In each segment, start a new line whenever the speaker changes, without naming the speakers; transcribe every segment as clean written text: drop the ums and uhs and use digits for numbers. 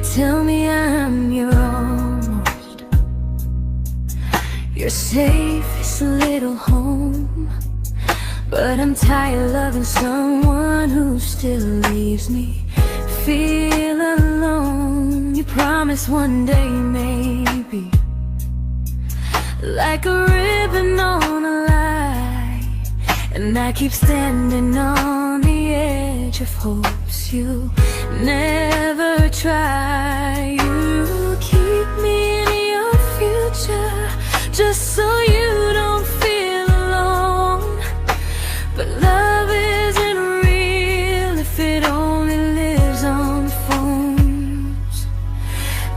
tell me I'm your almost, your safest little home. But I'm tired loving someone who still leaves me feel alone. You promise one day maybe, like a ribbon on a line, and I keep standing on the edge of hopes you never try. You keep me in your future just so you don't feel alone. But love isn't real if it only lives on phones.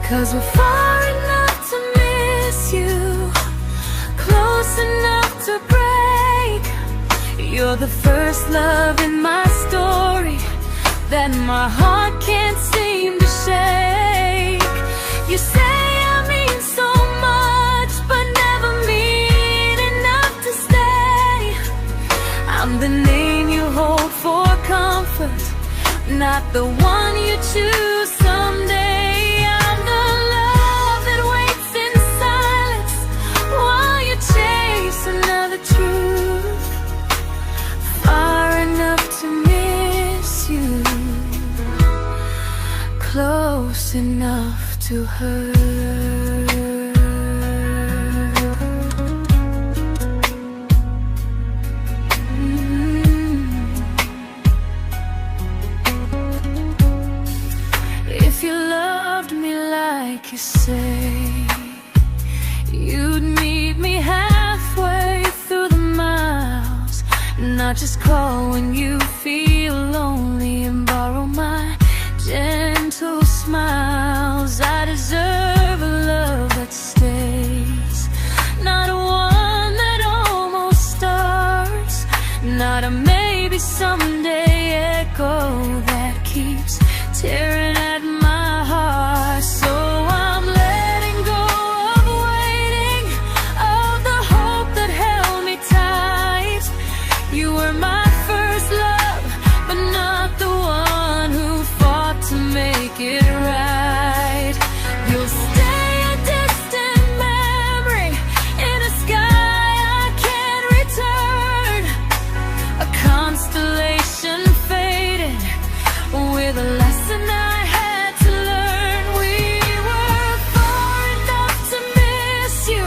'Cause we're far enough to miss you, close enough to break. You're the first love in my story that my heart can't seem to shake. You say I mean so much, but never mean enough to stay. I'm the name you hold for comfort, not the one you choose someday. I'm the love that waits in silence while you chase another truth. Far enough to miss you, close enough to hurt. If you loved me like you say, you'd meet me halfway through the miles, not just call when you feel lonely and borrow my gentle smiles. I deserve a love that stays, not one that almost starts, not a maybe someday echo that keeps tearing at my heart. So I'm letting go of waiting, of the hope that held me tight. You were my first love, but not the one who fought to make it right. You'll stay a distant memory in a sky I can't return, a constellation faded with a lesson I had to learn. We were far enough to miss you,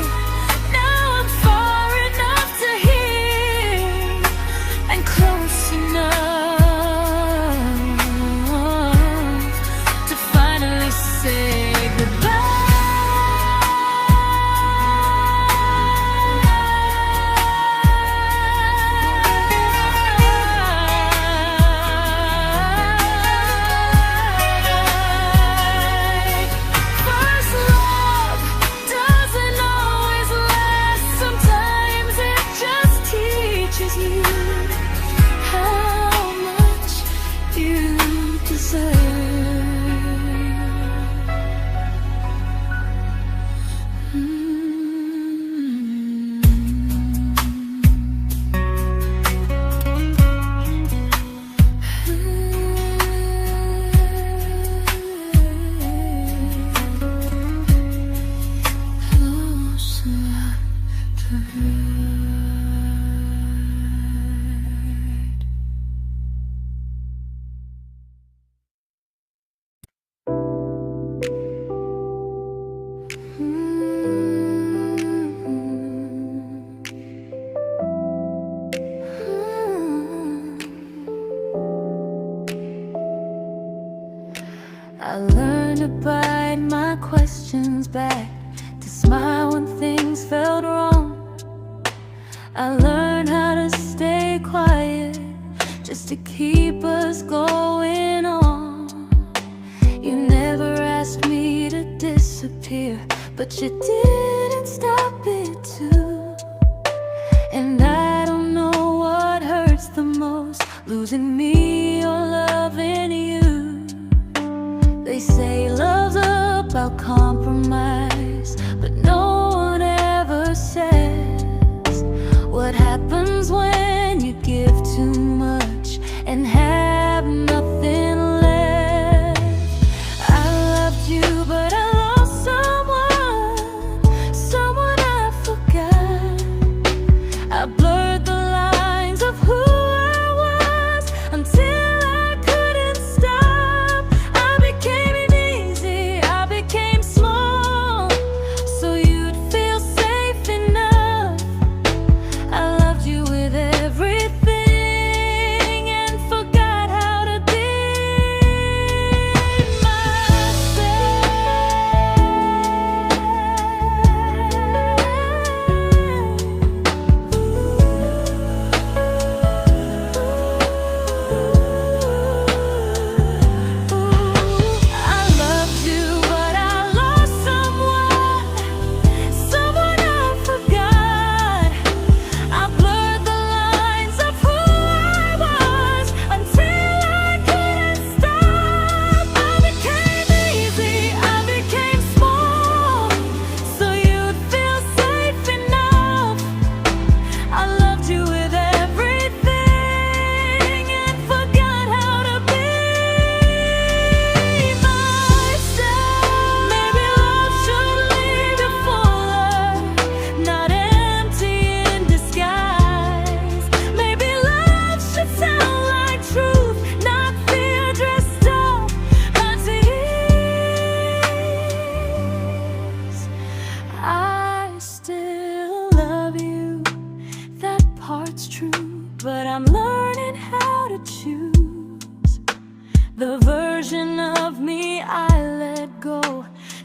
now I'm far enough to hear, and close enough to finally say goodbye. First love doesn't always last, sometimes it just teaches you how much you deserve. Close enough to hurt. I learned to bite my questions back, to smile when things felt wrong. I learned how to stay quiet just to keep us going on. You never asked me to disappear, but you didn't stop it too. And I don't know what hurts the most, losing me or loving you. They say love's about compromise, but no one ever says what happens when you give too much and have nothing left. I loved you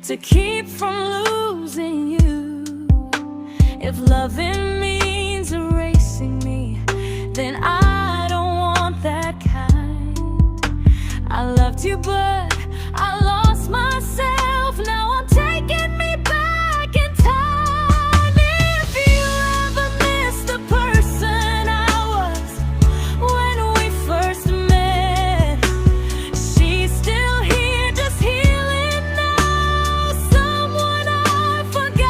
to keep from losing you. If loving means erasing me, then I don't want that kind. I loved you, but I lost myself. Now I'm taking me back in time. If you ever miss the person I was when we first met, she's still here, just healing now. Someone I forgot,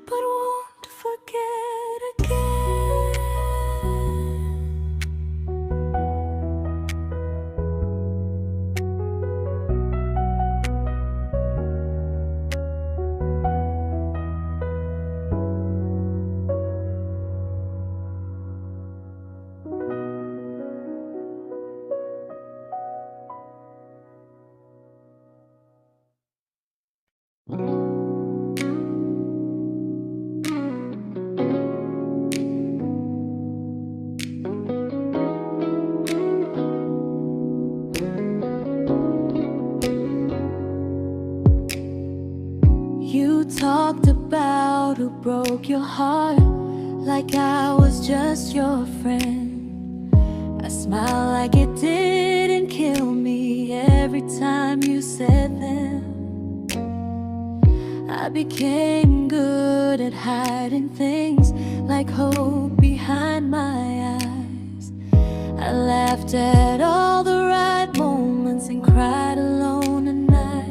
but won't forget again. You talked about who broke your heart, like I was just your friend. I smiled like it didn't kill me every time you said them. I became good at hiding things like hope behind my eyes. I laughed at all the right moments and cried alone at night.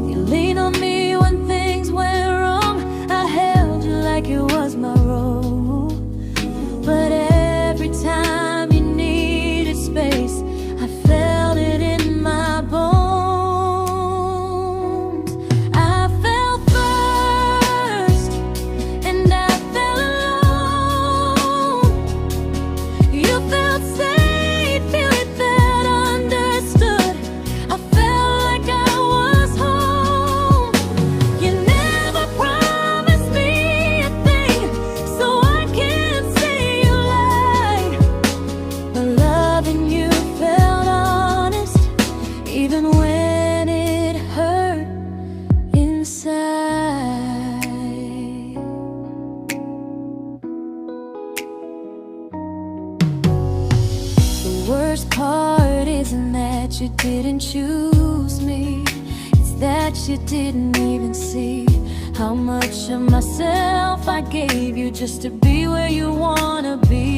You leaned on me when things went wrong. I held you like it was my role. But every time you needed space, I felt it in my bones. I fell first, and I fell alone. You felt safe, feeling that understood. I felt like I was home. You never promised me a thing, so I can't say you lied. But loving you felt honest, even when it hurt inside. The worst part isn't that you didn't choose me, it's that you didn't even see how much of myself I gave you just to be where you wanna be.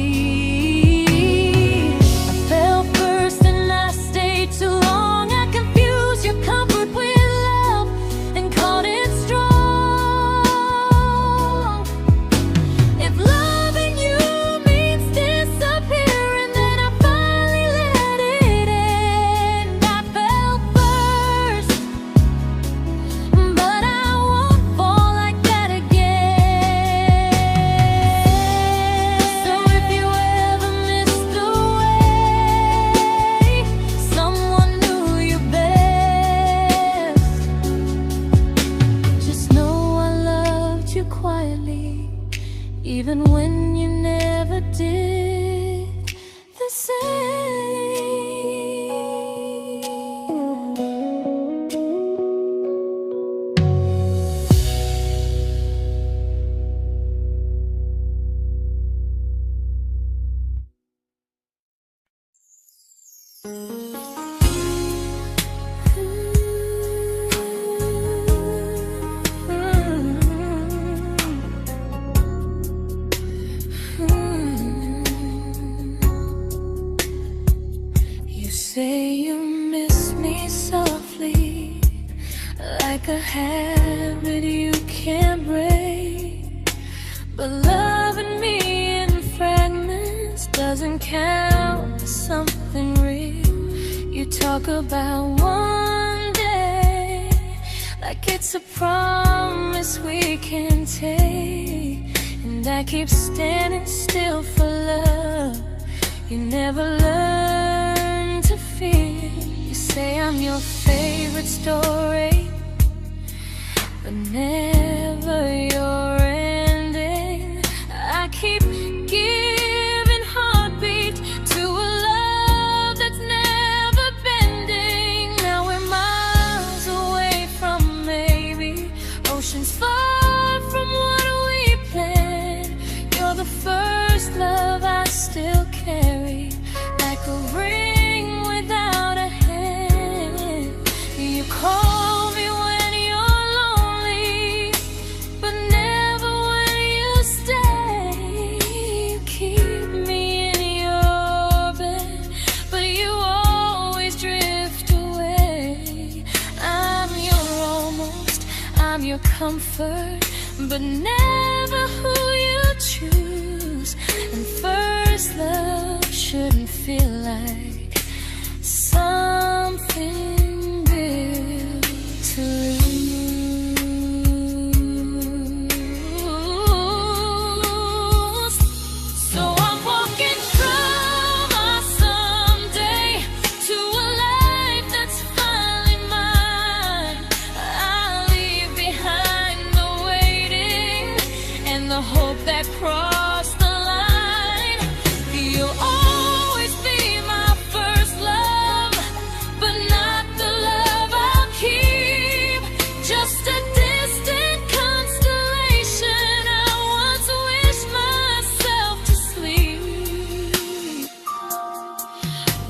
I fell first and I stayed too long. I confused your comfort with love and called it strong. If loving you means disappearing, then I finally let it end. I fell first, but I won't fall like that again. So if you ever missed the way someone knew you best, just know I loved you quietly, even when you never did the same. You say you miss me softly, like a habit you can't break. But loving me in fragments doesn't count as something real. You talk about one day like it's a promise we can take, and I keep standing still for love. You never learn to feel. You say I'm your favorite story, but never your ending. I keep giving heart a ring without a hand. You call me when you're lonely, but never when you stay. You keep me in your bed, but you always drift away. I'm your almost, I'm your comfort, but never who you choose. And first love shouldn't feel like something built to lose. So I'm walking from our someday to a life that's finally mine. I'll leave behind the waiting and the hope that crossed the line. You'll always be my first love, but not the love I'll keep. Just a distant constellation I once wished myself to sleep.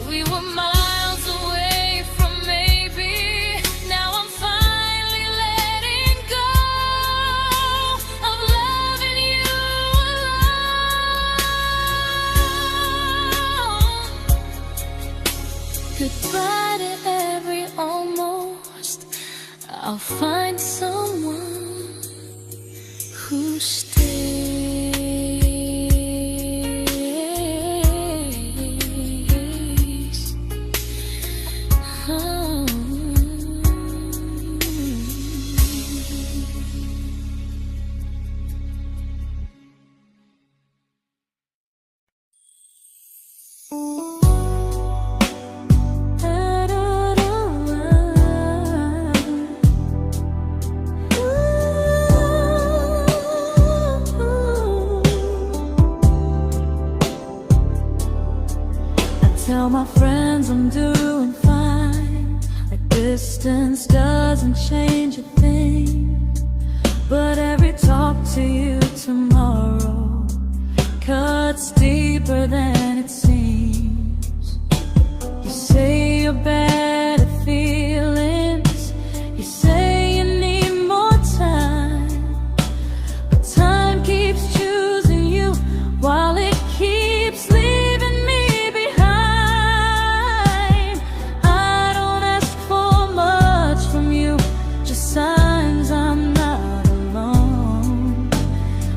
We were miles away from maybe. Now I'm finally letting go of loving you alone. Goodbye to every almost. I'll find someone who stays. Oh. Tell my friends I'm doing fine, like distance doesn't change a thing. But every talk to you tomorrow cuts deeper than it seems. You say you're bad at feelings, you say you need more time, but time keeps choosing you while it keeps leaving me behind. I don't ask for much from you, just signs I'm not alone.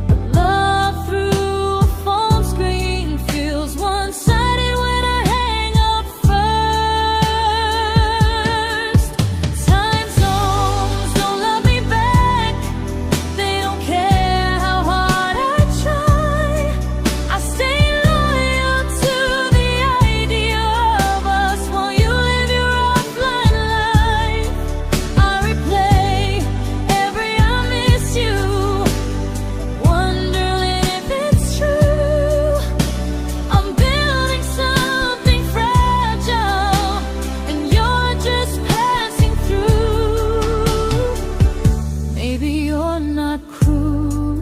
But love through a phone screen feels one-sided when I hang up first. Time zones don't love me back, they don't care how hard I try. I stay loyal to the idea of us while you live your offline life. I replay every I miss you, wondering if it's true. I'm building something fragile, and you're just passing through. Maybe you're not cruel,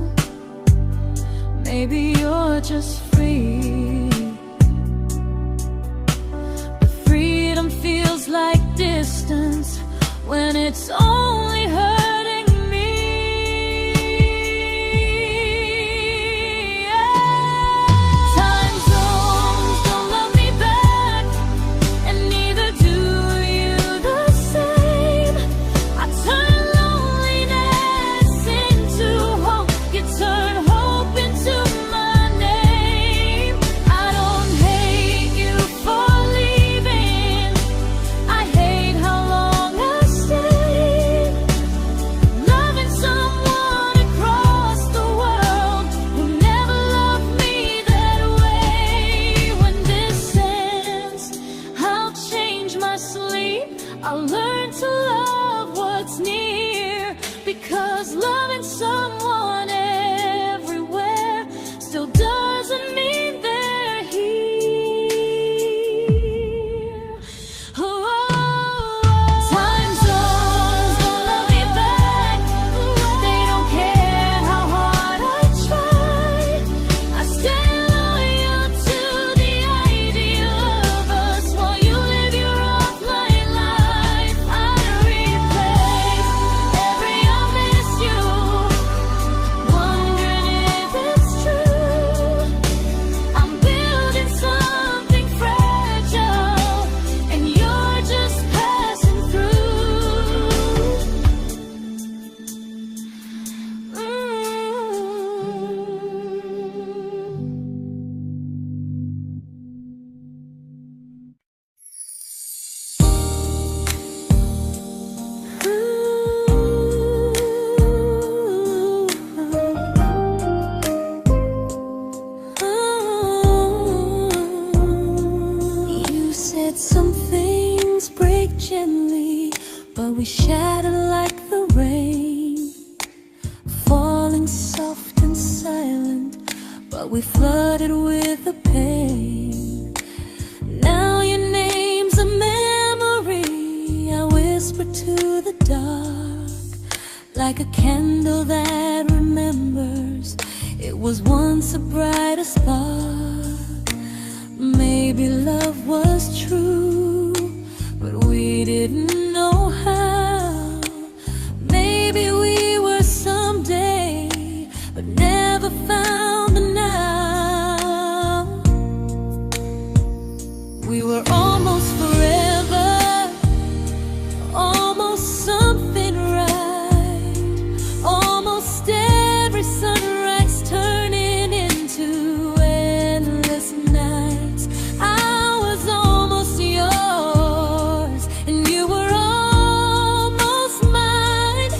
maybe you're just free. But freedom feels like distance when it's only hurting me. Time zones don't love me back, and neither do you the same. I turn loneliness into hope, you turn hope into my name. I don't hate you for leaving, I hate how long I stayed. we shattered like the rain, falling soft and silent, but we flooded with the pain. Now your name's a memory I whisper to the dark, like a candle that remembers it was once a brighter spark. Maybe love was true, but we didn't know how. Maybe we were someday, but never found the now. We were almost forever, almost something right, almost every sunrise turning into endless nights. I was almost yours, and you were almost mine,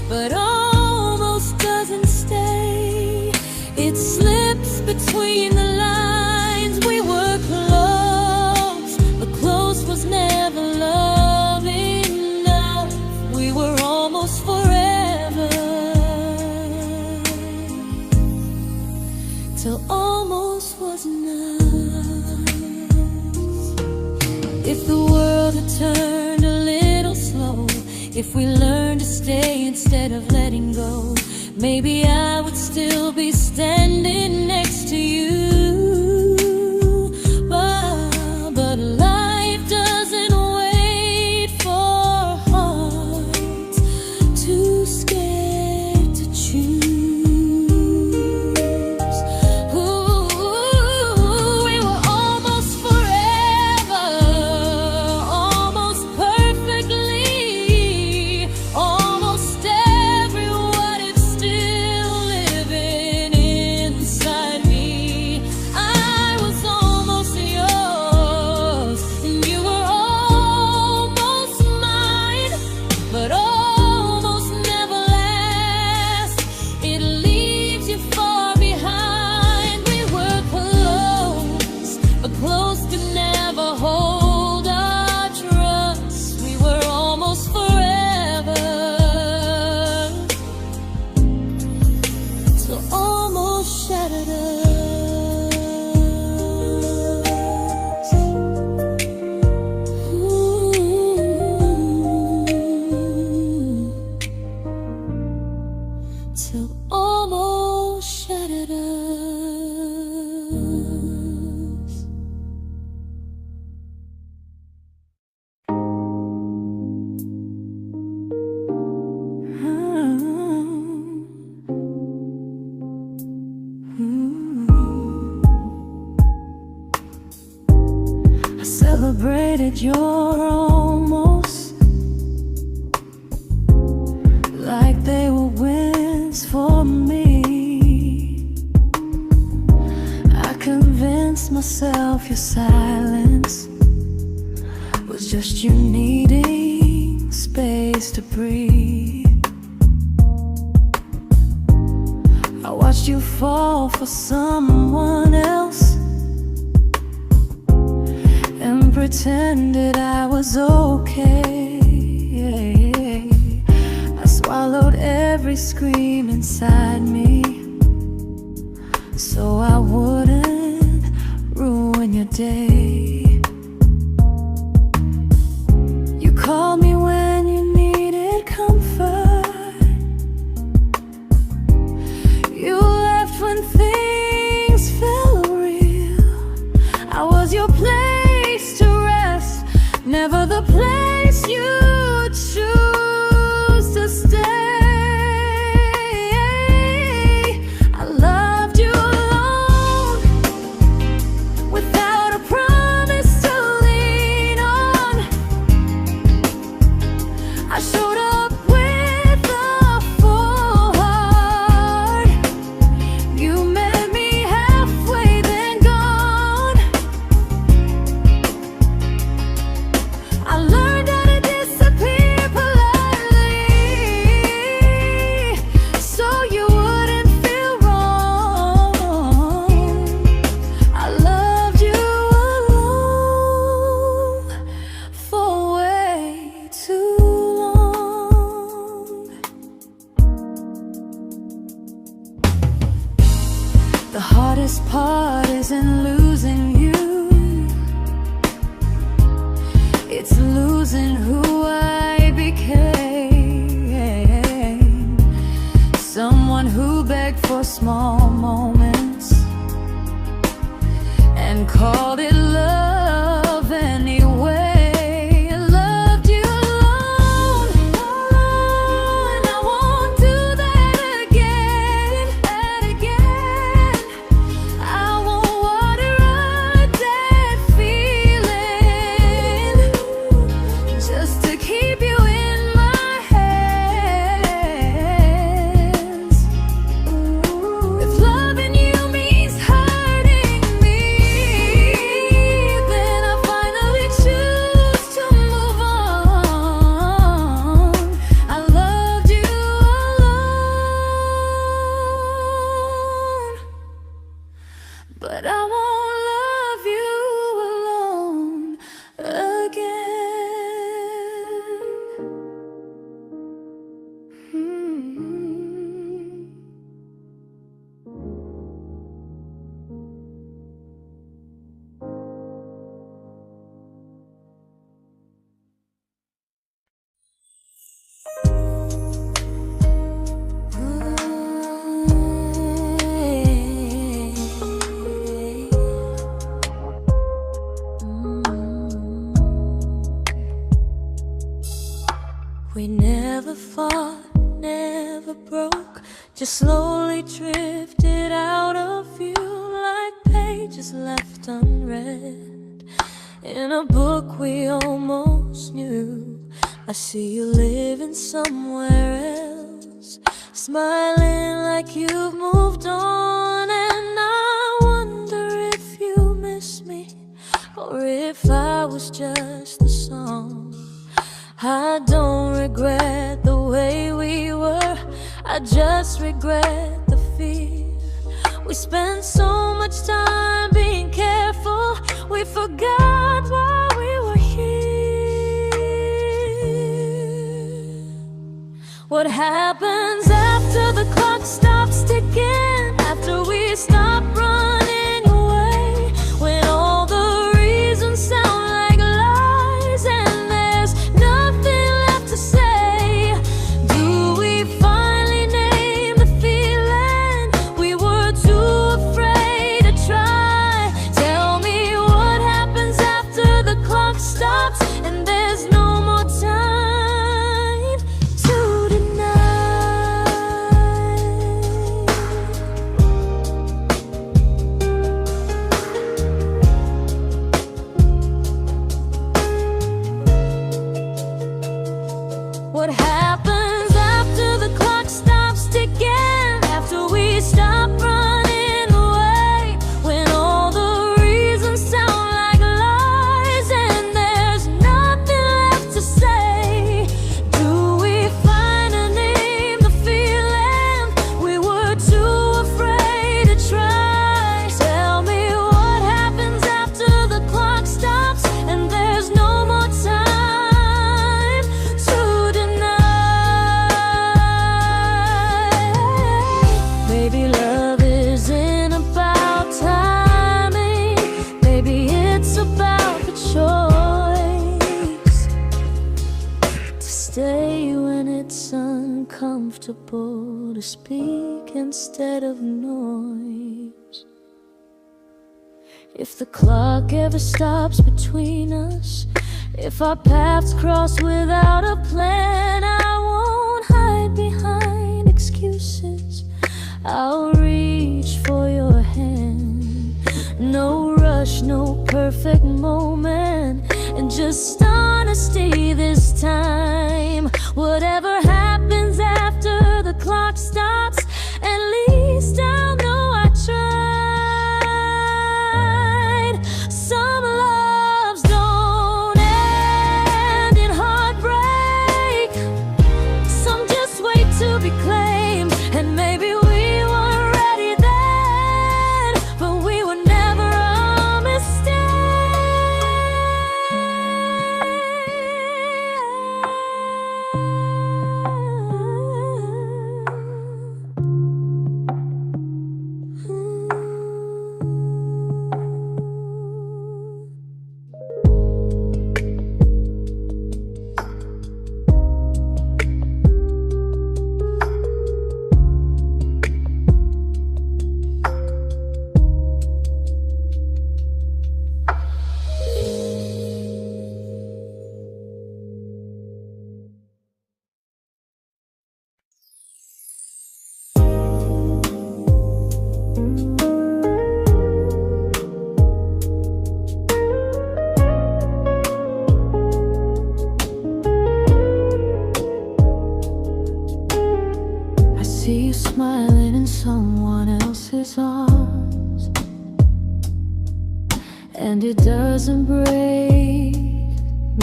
but almost doesn't stay. It slips between the lines. We were close, but close was never love enough. We were almost forever, till almost was enough. If the world had turned a little slow, if we learned to stay instead of letting go, maybe I would still be standing next to you. But life doesn't wait for hearts too scared to choose. Ooh, we were almost forever, almost perfectly, almost every what if still living inside me. I was almost yours, and you were almost mine, but almost never lasts. It leaves you far behind. We were close, but close could never hold our trust. We were almost forever, till almost shattered us. Ooh. Till almost shattered us. I celebrated your almost like they were wins for me. I convinced myself your silence was just you needing space to breathe. I watched you fall for someone else and pretended I was okay. I swallowed every scream inside me, so I wouldn't ruin your day. You called me when you needed comfort. You left when things felt real. I was your place to rest, never the place you choose to stay. I loved you alone, without a promise. heart isn't losing you, it's losing who I became. Someone who begged for small moments and called it love anyway. Loved you alone, and I won't do that again, and again. I won't water a dead feeling just to keep you in my hands. If loving you means hurting me, then I finally choose to move on. I loved you alone, but I won't love you alone again. We never fought, never broke, just slowly drifted out of view like pages left unread in a book we almost knew. I see you living somewhere else, smiling like you've moved on, and I wonder if you miss me or if I was just a song. I don't regret the way we were, I just regret the fear. We spent so much time being careful, we forgot why we were here. What happens after the clock stops ticking, after we stop running away, when all the reasons sound like lies and there's nothing left to say? Do we finally name the feeling we were too afraid to try? Tell me what happens after the clock stops and there's no more time to deny. What happens after the clock stops ticking, after we stop running away, when all the reasons sound like lies and there's nothing left to say? Do we finally name the feeling we were too afraid to try? Tell me what happens after the clock stops and there's no more time to deny. Maybe love isn't about timing, maybe it's about the choice to stay when it's uncomfortable, to speak instead of noise. If the clock ever stops between us, if our paths cross without a plan, I won't hide behind excuses, I'll reach for your hand. No rush, no perfect moment, and just honesty this time. Whatever happens after the clock stops, at least I'll know I tried. Some loves don't end in heartbreak, some just wait to be claimed, and maybe we weren't ready then, but we were never a mistake. and it doesn't break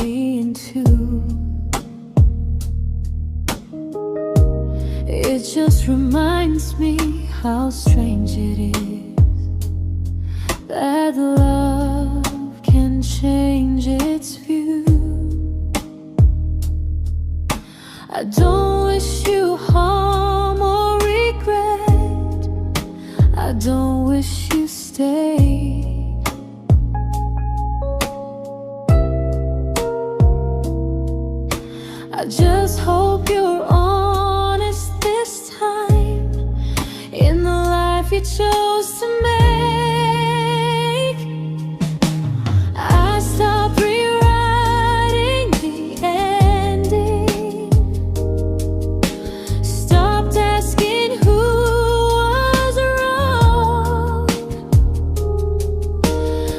me in two. It just reminds me how strange it is that love can change its view. I don't wish you harm or regret. I don't wish you stay. I just hope you're honest this time in the life you chose to make. I stopped rewriting the ending, stopped asking who was wrong.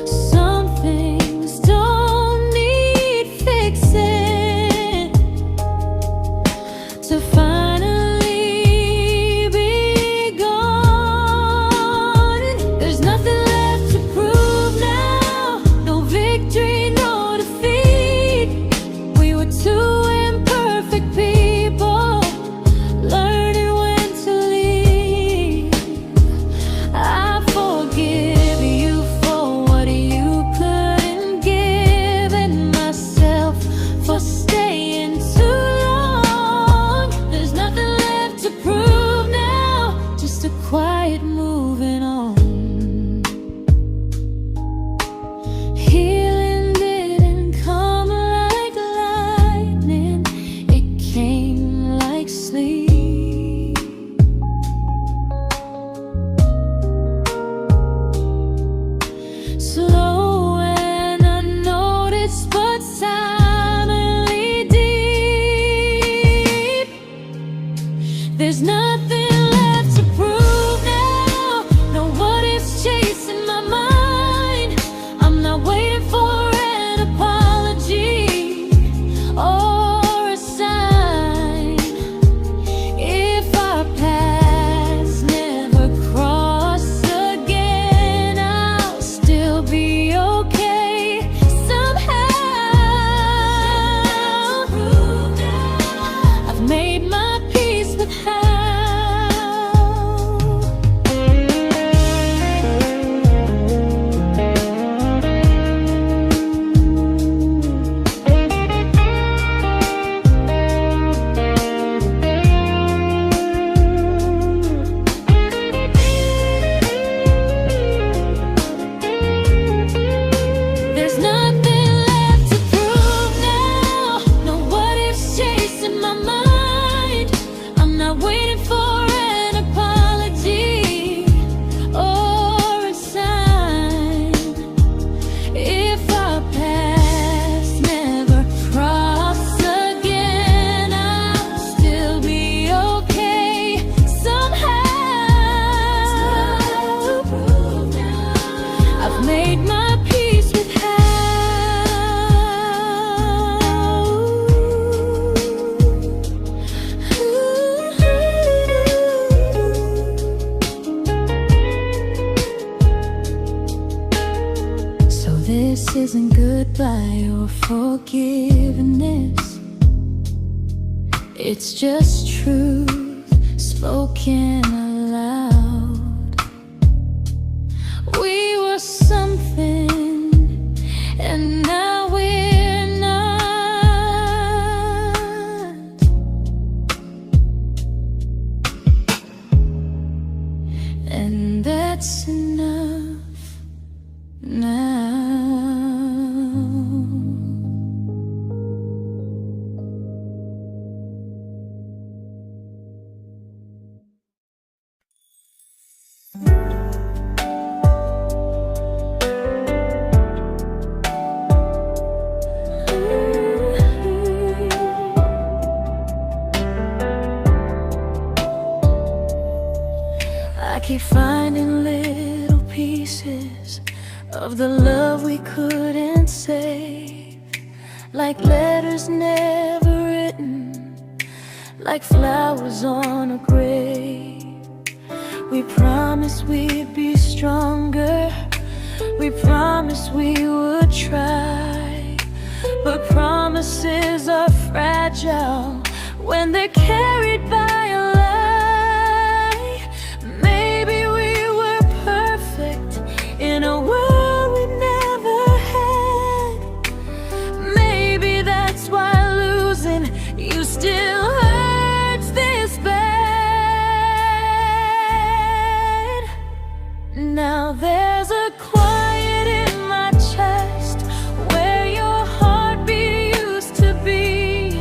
Some things don't need fixing to finally be gone. There's nothing left to prove now, no victory, no defeat. We were two imperfect people, learning when to leave. I forgive you for what you couldn't give, and myself for staying too long. There's nothing left to prove now, just a quiet moving on. Healing didn't come like lightning, it came like sleep. Slow and unnoticed, but silently deep. There's nothing left to prove now, no what ifs chasing my mind. I'm not waiting for an apology or a sign. If our paths never cross again, I'll still be okay somehow. I've made my peace with how. There's nothing left to prove now, no what ifs chasing my mind. I'm not waiting for an apology or a sign. If our paths never cross again, I'll still be okay somehow. I've made my peace with how. So this isn't goodbye or forgiveness, it's just truth spoken aloud. We were something, and now we're not. And that's enough now. I keep finding little pieces of the love we couldn't save, like letters never written, like flowers on a grave. We promised we'd be stronger, We promised we would try, but promises are fragile when they're carried by a lie. Maybe we were perfect in a world we never had. Maybe that's why losing you still hurts this bad. Now there's a quiet in my chest where your heartbeat used to be,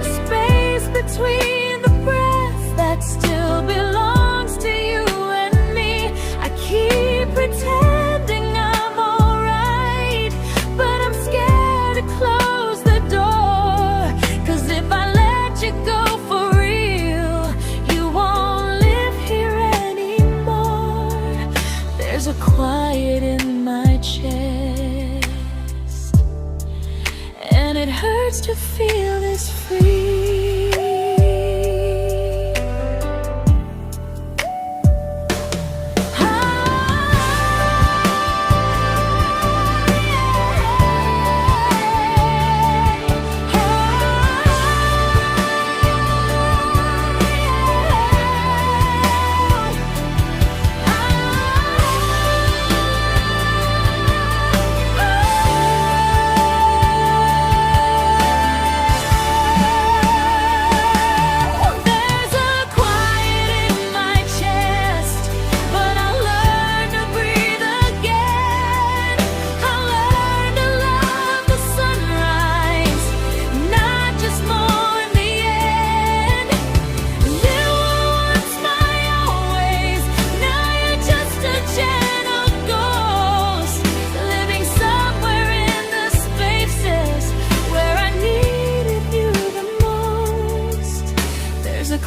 a space between the breaths that still belongs to you and me. I keep pretending I'm alright, but I'm scared to close the door, 'cause if I let you go for real, you won't live here anymore. There's a quiet in my chest, and it hurts to feel this free.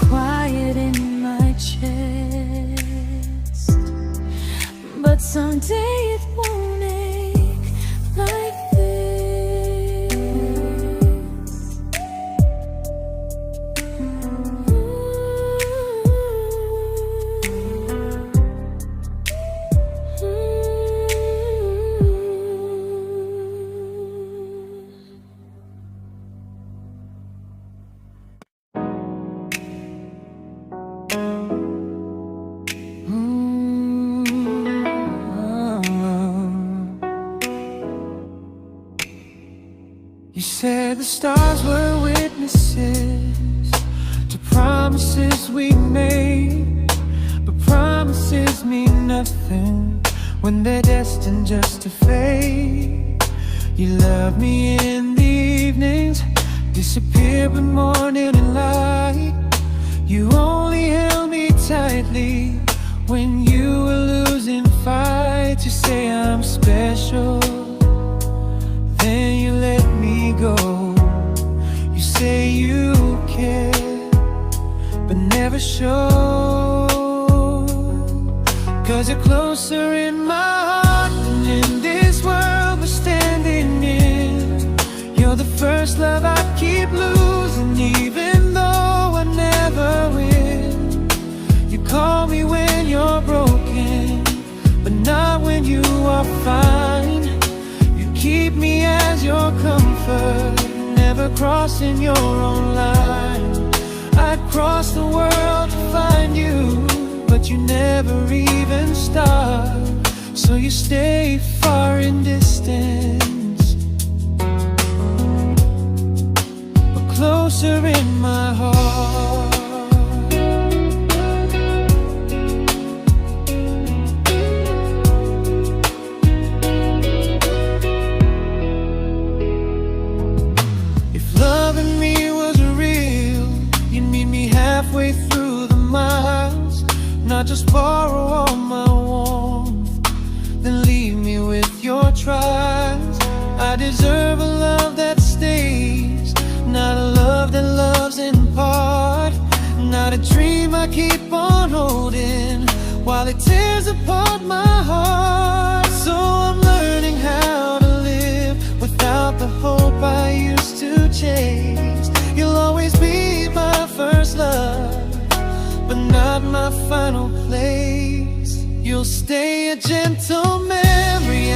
Quiet in my chest, but someday it won't ache like this.
You said the stars were witnesses to promises we made, but promises mean nothing when they're destined just to fade. You love me in the evenings, disappear when morning and light. You only held me tightly when you were losing fights. You say I'm special, then you let me go. You say you care, but never show, 'cause you're closer in my heart than in this world we're standing in. You're the first love I keep losing, even though I never win. You call me when you're broken, but not when you are fine. Keep me as your comfort, never crossing your own line. I'd cross the world to find you, but you never even start. So you stay far in distance, but closer in my heart. Halfway through the miles, not just borrow all my warmth, then leave me with your trials. I deserve a love that stays, not a love that loves in part, not a dream I keep on holding while it tears apart my heart. So I'm learning how to live without the hope I used to chase. You'll always be my first love, but not my final place. You'll stay a gentle memory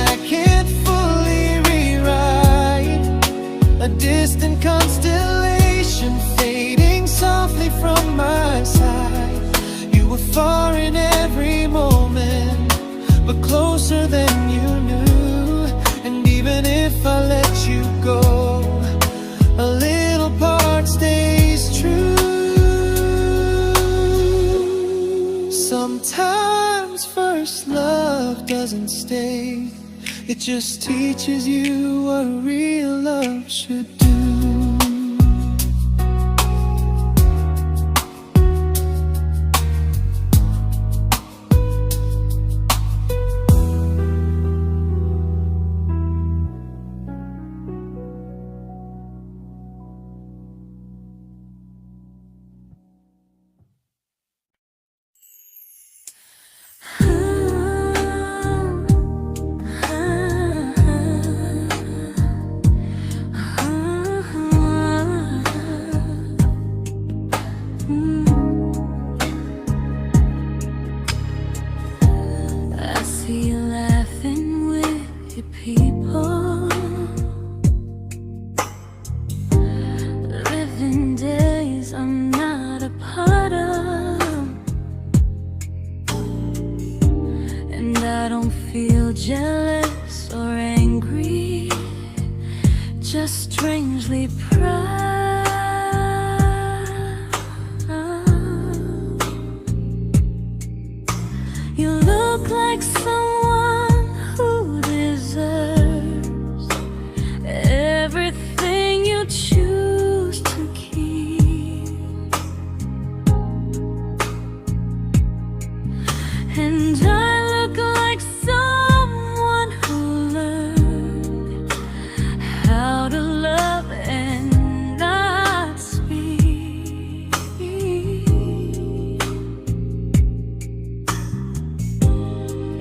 doesn't stay. It just teaches you what real love should do.
Jealous or angry, just strangely proud. You look like someone who deserves everything you choose to keep. And I look like someone who learned how to love and not speak.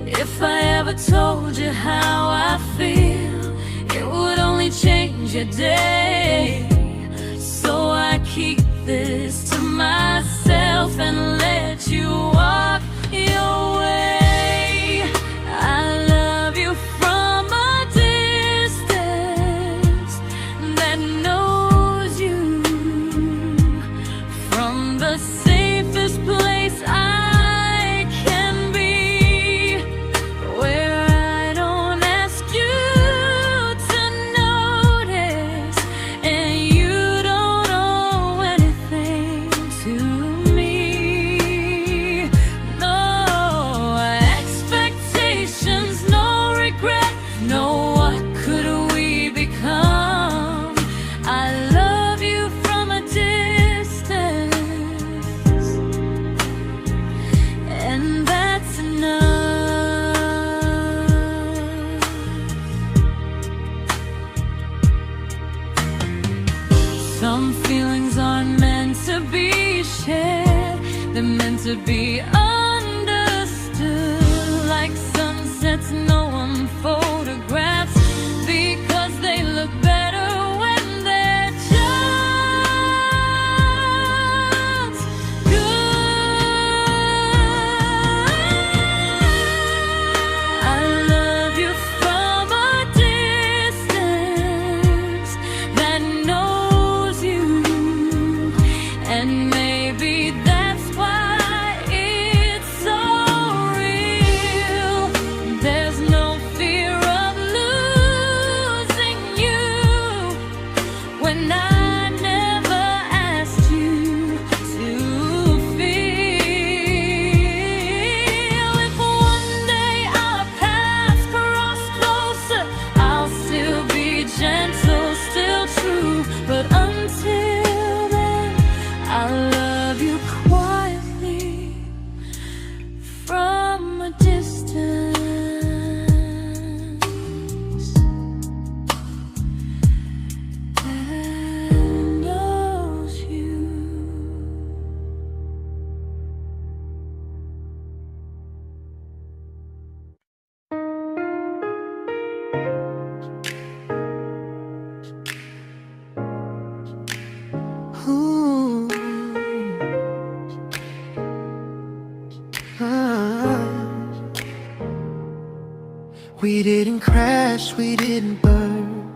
If I ever told you how I feel, it would only change your day. So I keep this to myself and let you walk your way. I love you from a distance that knows you, from the safest place I can be, where I don't ask you to notice and you don't owe anything to me. No expectations, no regret, no what could we become. I love you from a distance, and that's enough. Some feelings aren't meant to be shared, they're meant to be understood, like sunsets no one photographs, because they look better when they're just good. I love you from a distance that knows you, and maybe that's why it's so real. There's no fear of losing you when I never asked you to feel. If one day our paths cross closer, I'll still be gentle, still true. But until then, I love you quietly from a distance that knows you.
Ooh. Ah. We didn't crash, we didn't burn,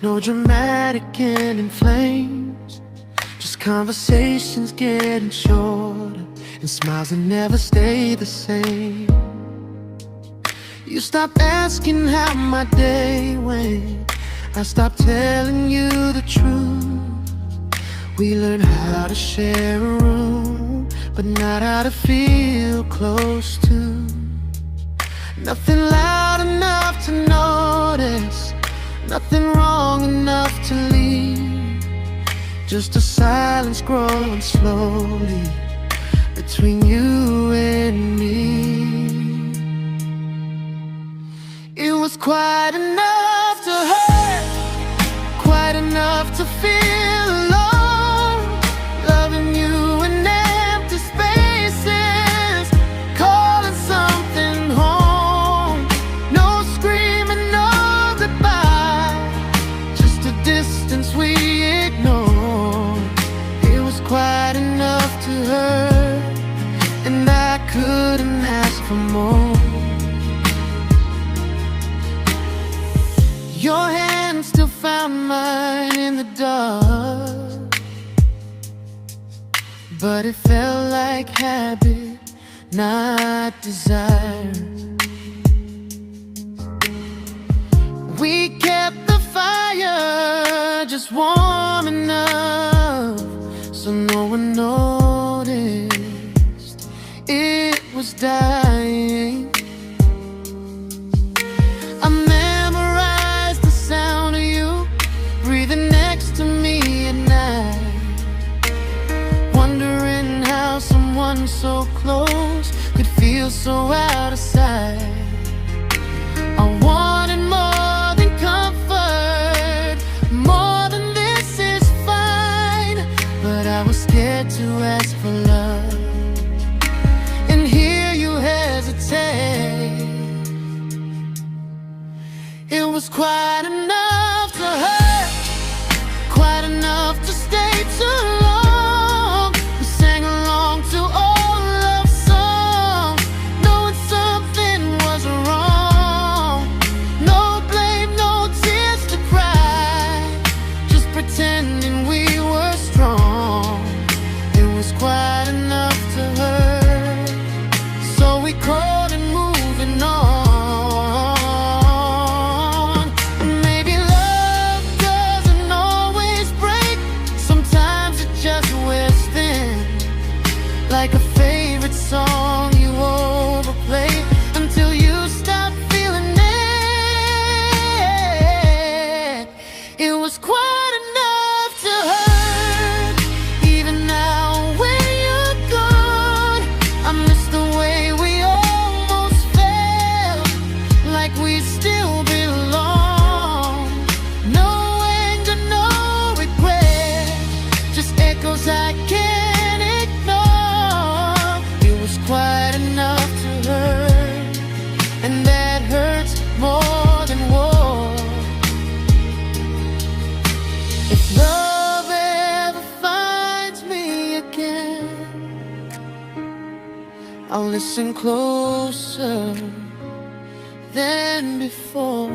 no dramatic end in flames, just conversations getting shorter and smiles that never stay the same. You stopped asking how my day went, I stopped telling you the truth. We learned how to share a room, but not how to feel close to. Nothing loud enough to notice, nothing wrong enough to leave. Just a silence growing slowly between you and me. It was quite enough to hurt, quite enough to feel alone. Loving you in empty spaces, calling something home. No screaming, no goodbye, just a distance we ignored. It was quite enough to hurt, and I couldn't ask for more. Your hand still found mine in the dark, but it felt like habit, not desire. We kept the fire just warm enough so no one noticed it was dying. I memorized the sound of you breathing next to me at night, wondering how someone so close could feel so out of sight. I wanted more than comfort, more than this is fine, but I was scared to ask for love and hear you hesitate. It was quite enough to hurt, quite enough to stay too long. We sang along to old love songs, knowing something was wrong. No blame, no tears to cry, just pretending we were strong. It was quite enough to hurt, so we called and moving on. Maybe love doesn't always break, sometimes it just wears thin, like a favorite song you overplay until you stop feeling it. It was quite enough to hurt, even now when you're gone. I miss the way we almost felt, like we still belong. No anger, no regret, just echoes I can't ignore. It was quite enough to hurt, and that hurts more than war. If love ever finds me again, I'll listen closer than before,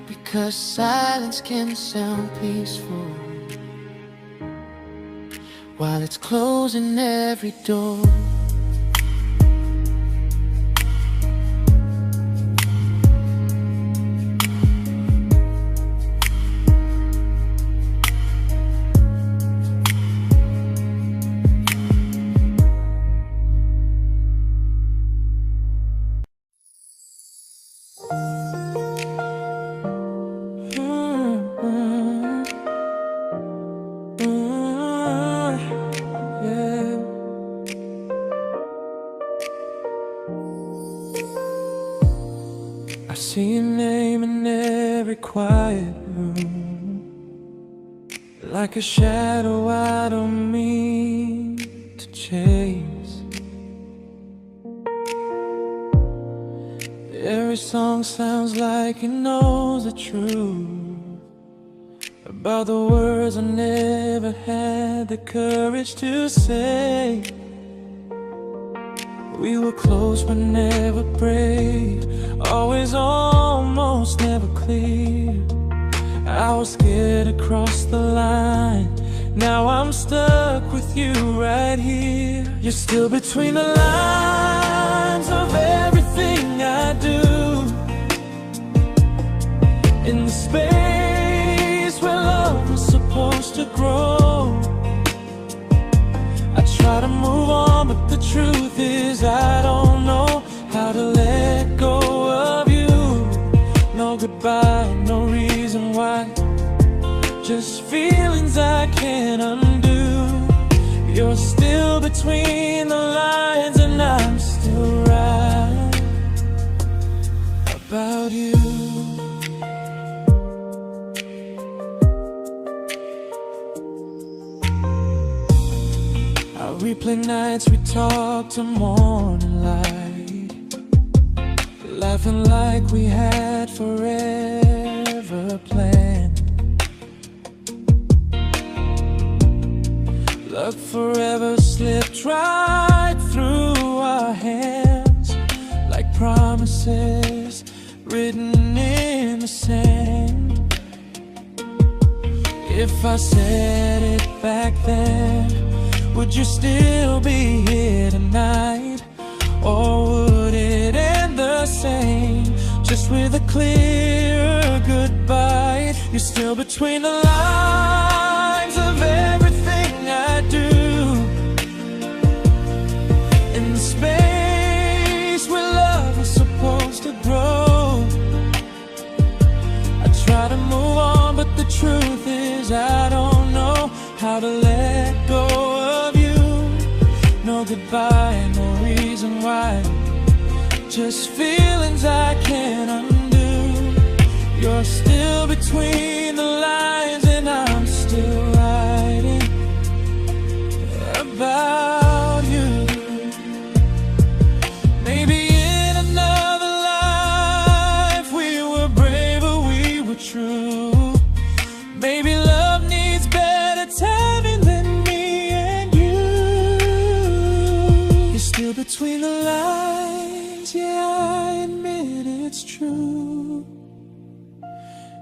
because silence can sound peaceful while it's closing every door. I see your name in every quiet room, like a shadow I don't mean to chase. Every song sounds like it knows the truth about the words I never had the courage to say. We were close but never brave, always almost never clear. I was scared to cross the line, now I'm stuck with you right here. You're still between the lines of everything I do, in the space where love was supposed to grow. I try to move on, but the truth is I don't know between the lines, and I'm still right about you. I replay nights we talk to morning light, laughing like we had forever planned. Luck forever slipped right through our hands, like promises written in the sand. If I said it back then, would you still be here tonight? Or would it end the same, just with a clear goodbye? You're still between the lines of everything I do, in the space where love is supposed to grow. I try to move on, but the truth is I don't know how to let go of you. No goodbye, no reason why, just feelings I can't undo. You're still between the lines, and I'm still writing about you. Maybe in another life we were braver, we were true. Maybe love needs better timing than me and you. You're still between the lines, yeah, I admit it's true.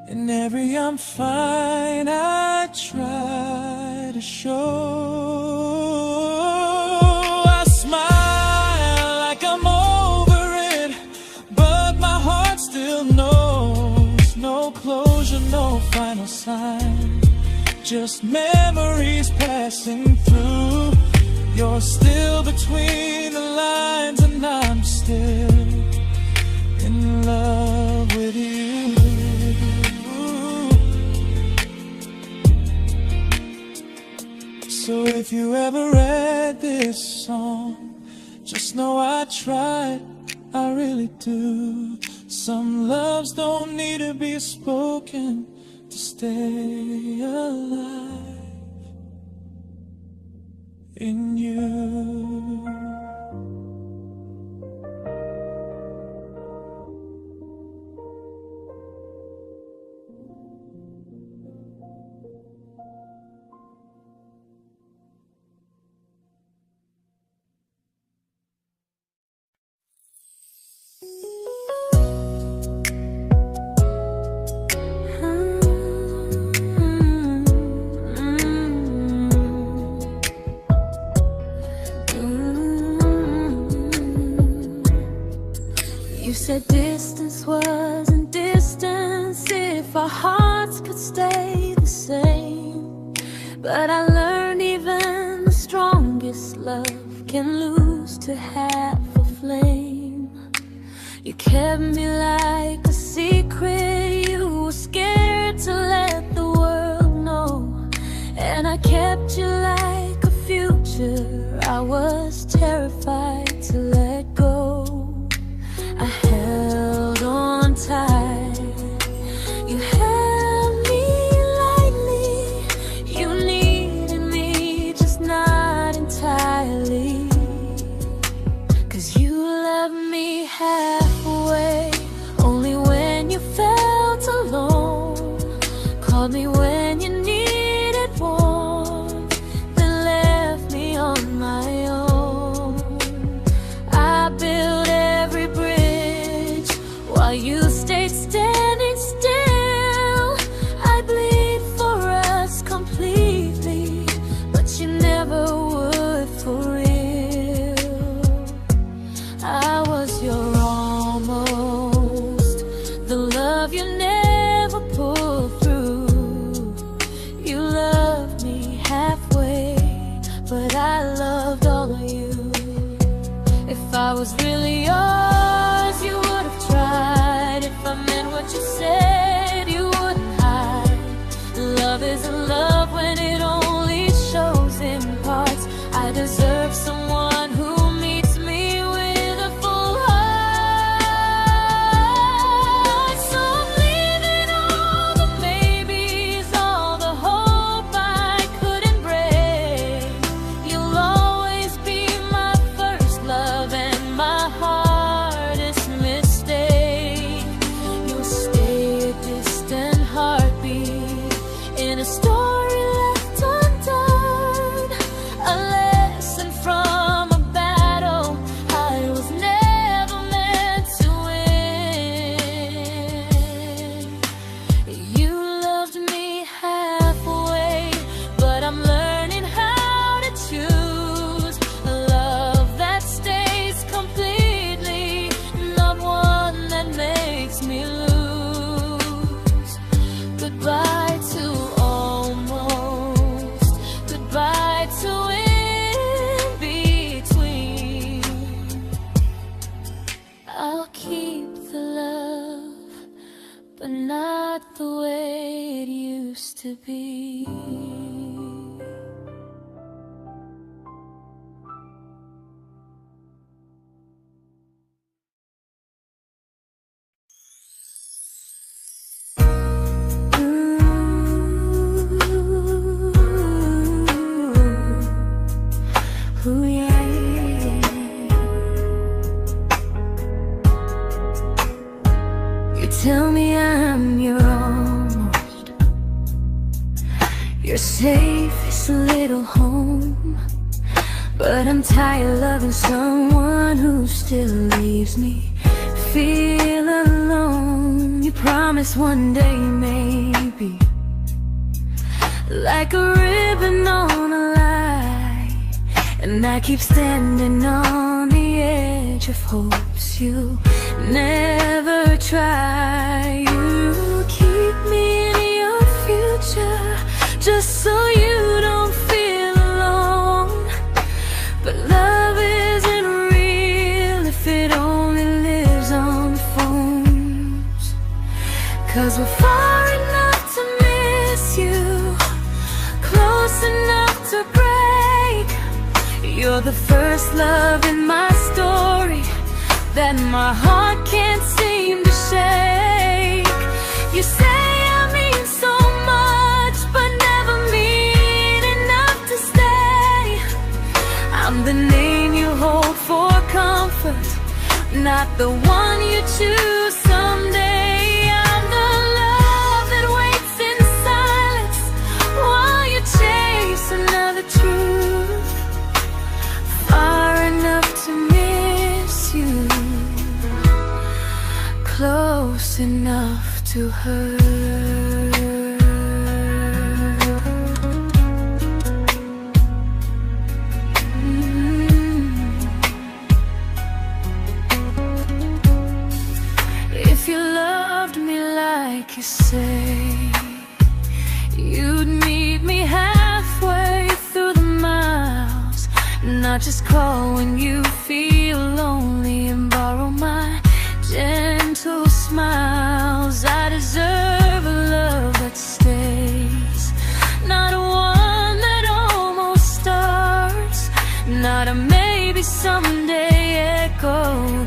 In every I'm fine I try to show. I smile like I'm over it, but my heart still knows. No closure, no final sign, just memories passing through. You're still between the lines, and I'm still in love with you. So if you ever read this song, just know I tried, I really do. Some loves don't need to be spoken to stay alive in you.
You said distance wasn't distance if our hearts could stay the same. But I learned even the strongest love can lose to half a flame. You kept me like a secret you were scared to let the world know. And I kept you like a future I was terrified to let go. I held on tight, you held me lightly. You needed me, just not entirely. 'Cause you loved me halfway, only when you felt alone. Called me when you needed warmth, then left me on my own. I built every bridge while you stayed standing still. I bleed for us completely, but you never would for real. I was your almost, the love you never pulled through. You loved me halfway, but I loved all of you. If I was really yours, you would have tried. If I meant what you said, you wouldn't hide. Love isn't love when it only shows in parts. I deserve someone but not the way it used to be. Ooh, yeah, yeah. You tell me I'm your almost, your safest little home, but I'm tired loving someone who still leaves me feel alone. You promise one day maybe, like a ribbon on a line, and I keep standing on the edge of hopes you never try. You keep me in your future just so you don't feel alone. But love isn't real if it only lives on phones. 'Cause we're far enough to miss you, close enough to break. You're the first love in my story that my heart can't seem to shake. You say I mean so much, but never mean enough to stay. I'm the name you hold for comfort, not the one you choose someday. I'm the love that waits in silence while you chase another truth. Far enough to miss you, close enough to hurt. If you loved me like you say, you'd meet me halfway through the miles, not just call when you feel lonely and borrow my gentle smiles. I deserve a love that stays, not one that almost starts, not a maybe someday echo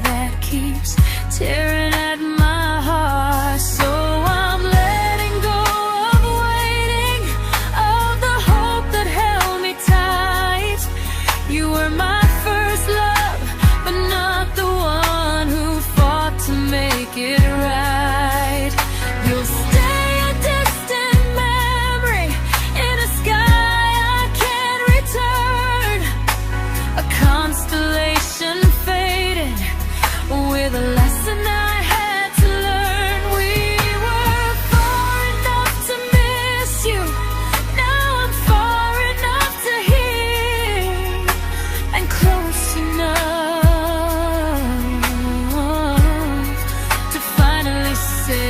that keeps tearing at my heart. So I'm letting go of waiting, of the hope that held me tight. You were my first love, but not the one who fought to make it right. You'll stay a distant memory in a sky I can't return, a constellation fading with a lesson I had to learn. We were far enough to miss you, now I'm far enough to hear, and close enough to finally say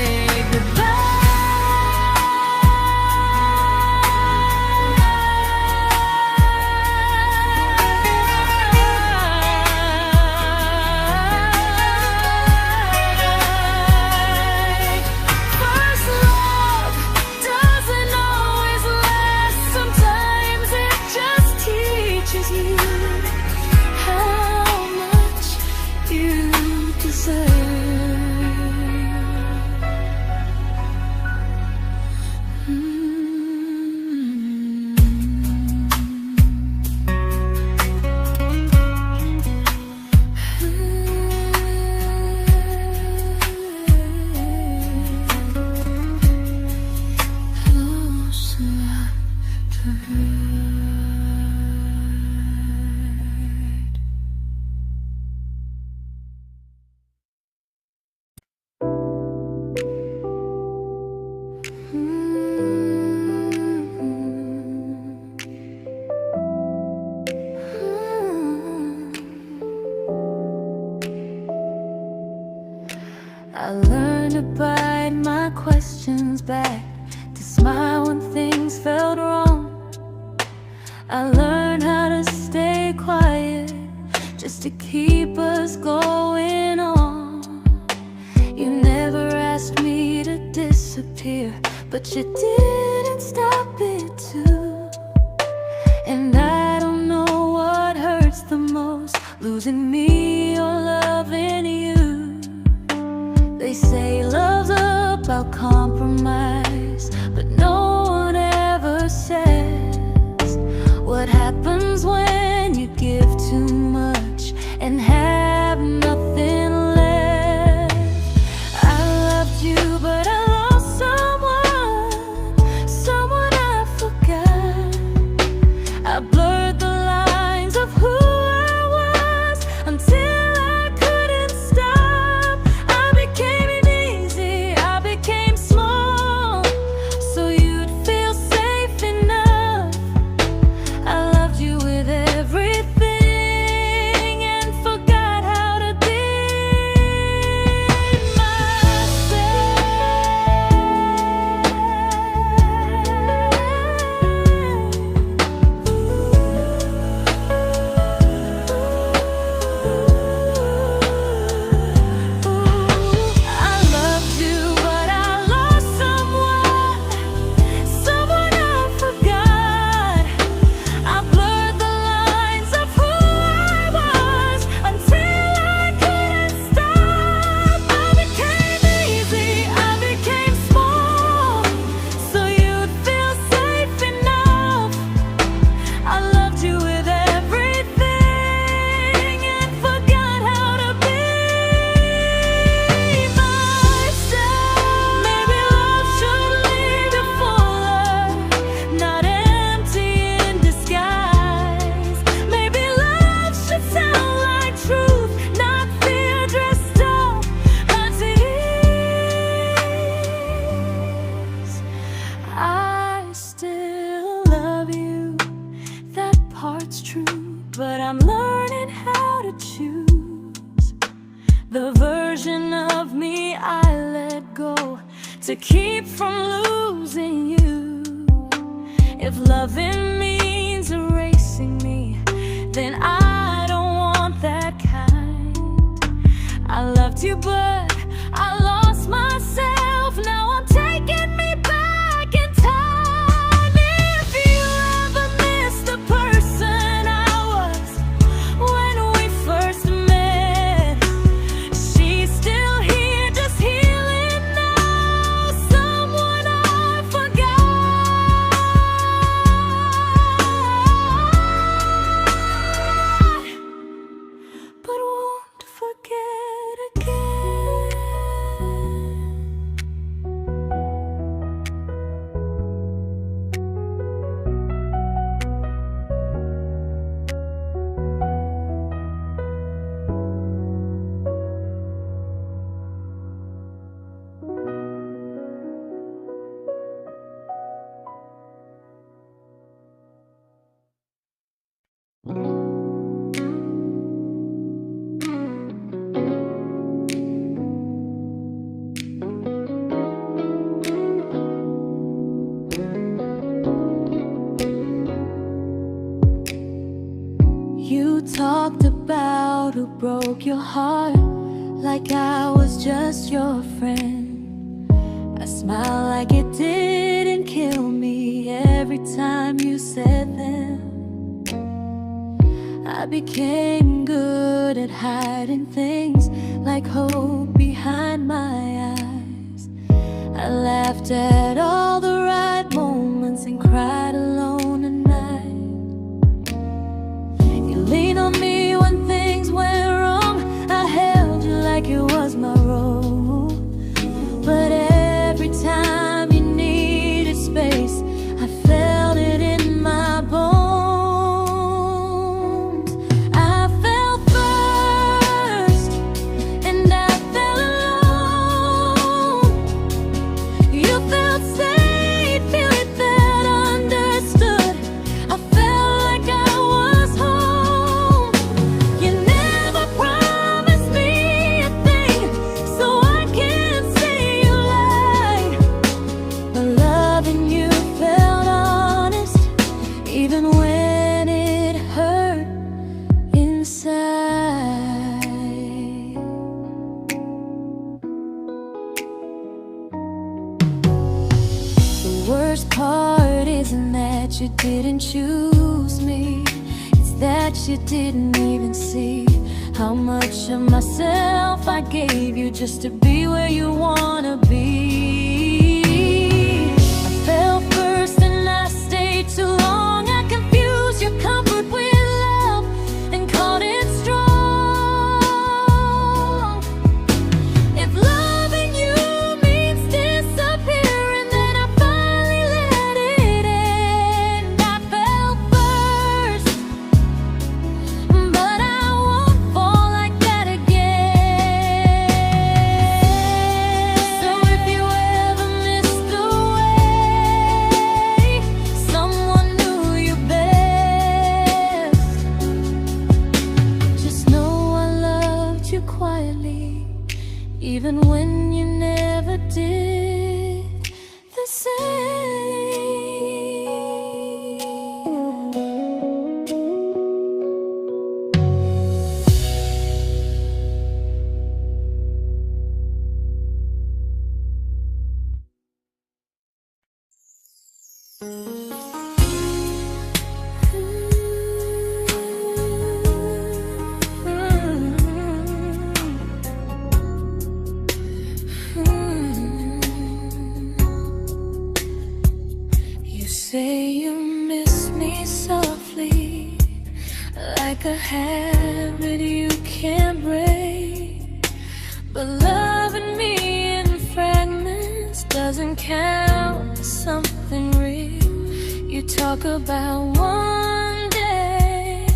first love doesn't always last. Sometimes it just teaches you how much you deserve. Close enough to hurt. I learned to bite my questions back, to smile when things felt wrong. I learned how to stay quiet just to keep us going on. You never asked me to disappear, but you didn't stop it too. And I don't know what hurts the most, losing me or loving you. They say love's about compromise, but no one ever says what happens when you give too much and have nothing left. I loved you, but I lost someone I forgot. I blurred the lines of who I was until I couldn't stop. I became easy, I became small, so you'd feel safe enough. I loved you with everything and forgot how to be but I'm learning how to choose the version of me I let go to keep from losing you. If loving means erasing me, then I don't want that kind. I loved you, but I lost myself. Now I'm taking me back in time. If you ever miss the person I was when we first met, she's still here, just healing now. Someone I forgot, but won't forget again. You talked about who broke your heart, like I was just your friend. I smile like it didn't kill me every time you said them. I became good at hiding things like hope behind my eyes. I laughed at all the right moments and cried alone at night. You leaned on me when things went wrong. I held you like it was my role. But every time you needed space, I felt it in my bones. I fell first, and I fell alone. You felt safe. worst part isn't that you didn't choose me, it's that you didn't even see how much of myself I gave you just to be where you wanna be. I fell first and I stayed too long. I confused your comfort with love and called it strong. If loving you means disappearing, then I finally let it end. I fell first, but I won't fall like that again. So if you ever missed the way someone knew you best, just know I loved you quietly, even when you never did the same. You say you miss me softly, like a habit you can't break. But loving me in fragments doesn't count as something real. You talk about one day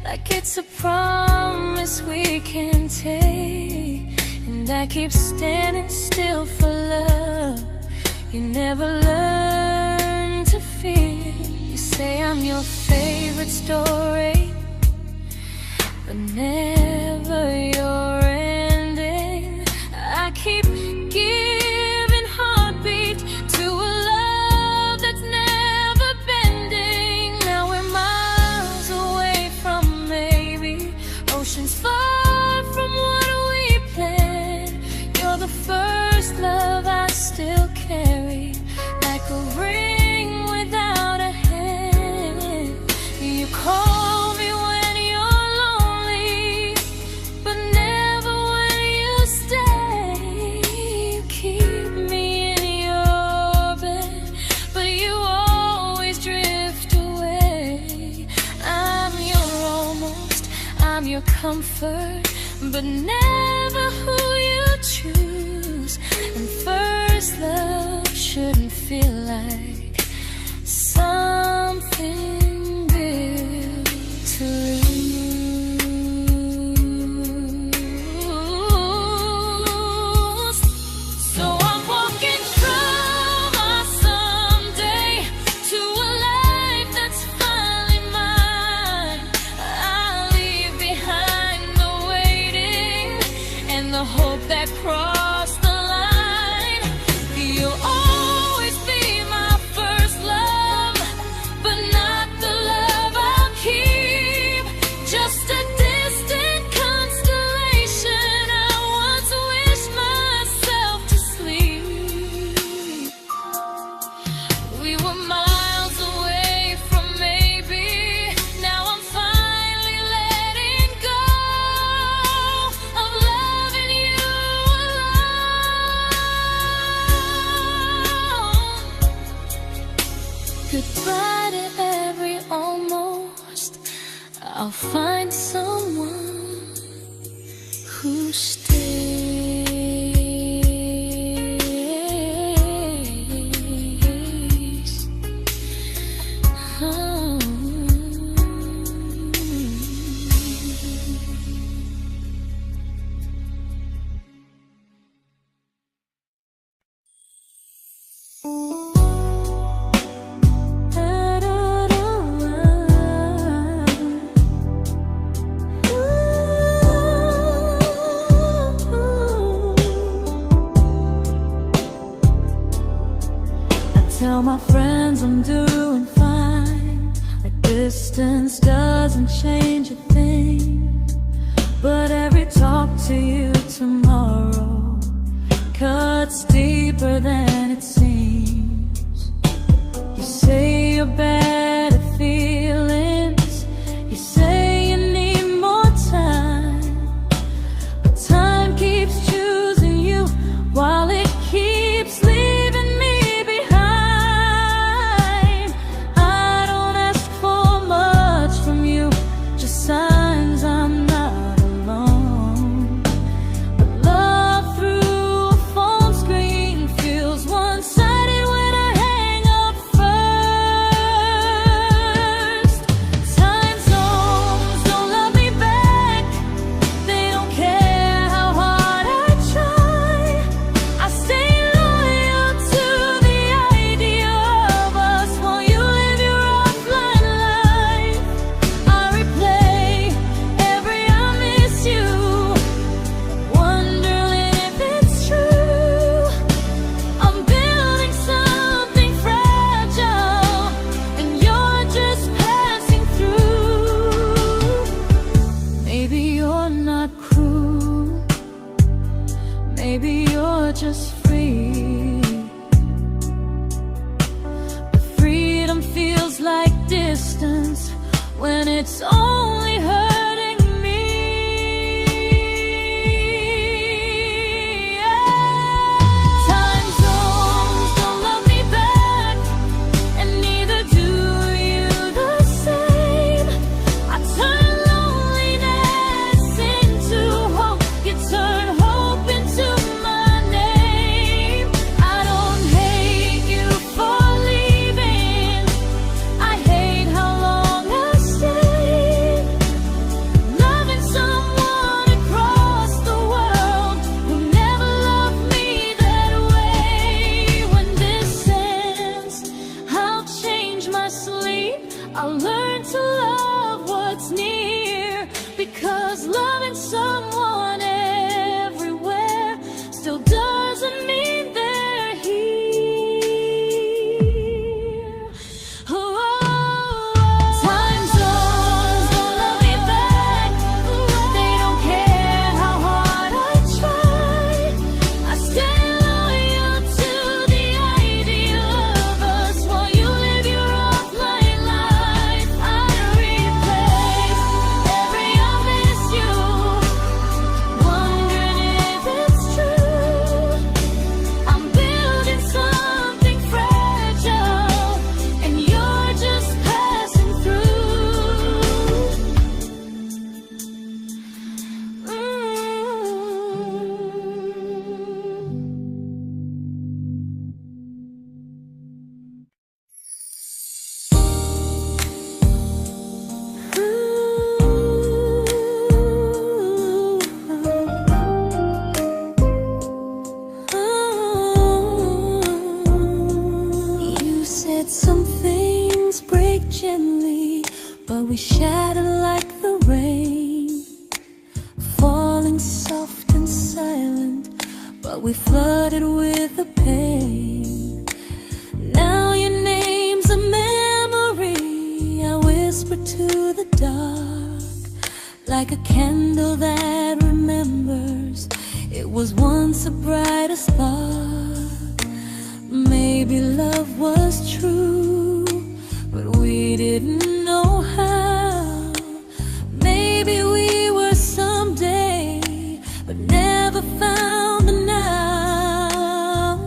like it's a promise we can take, and I keep standing still for love. You never learn to feel. You say I'm your favorite story, but never your ending. I keep giving heartbeat to a love that's never bending. Now we're miles away from maybe oceans far from what we planned. You're the first love I still carry, like a ring without a hand. You call me when you're lonely, but never when you stay. You keep me in your bed, but you always drift away. I'm your almost, I'm your comfort, but never who you choose. And first love shouldn't feel like something built to lose. So I'm walking through my someday to a life that's finally mine. I'll leave behind the waiting and the hope that crossed the line. You'll always be my first love, but not the love I'll keep. Just a distant constellation I once wished myself to sleep. We were miles away from maybe. Now I'm finally letting go of loving you alone. Goodbye to every almost. I'll find someone who stays. Oh. Tell my friends I'm doing fine, like distance doesn't change a thing. But every talk to you tomorrow cuts deeper than it seems. your better feelings. You say you need more time, but time keeps choosing you while it keeps leaving me behind. I don't ask for much from you, just signs I'm not alone. But love through a phone screen feels one-sided when I hang up first. Time zones don't love me back. They don't care how hard I try. I stay loyal to the idea of us while you live your offline life. I replay every I miss you, wondering if it's true. I'm building something fragile, and you're just passing through. Maybe you're not cruel, maybe you're just free. But freedom feels like distance when it's only hurting me. Time zones don't love me back, and neither do you the same. I turn loneliness into hope, you turn hope into my name. I don't hate you for leaving, I hate how long I stayed. Loving someone across the world who never loved me that way. When this ends, I'll change my sleep, I'll learn to love what's near, because loving someone everywhere still doesn't mean they're here. Time zones don't love me back. They don't care how hard I try. I stay loyal to the idea of us while you live your offline life. I replay every I miss you, wondering if it's true. I'm building something fragile, and you're just passing through. You said some things break gently, but we shatter like the rain, falling soft and silent, but we flooded with the pain. Now your name's a memory I whisper to the dark, like a candle that remembers it was once a brighter spark. Maybe love was true, but we didn't know how. Maybe we were someday, but never found the now.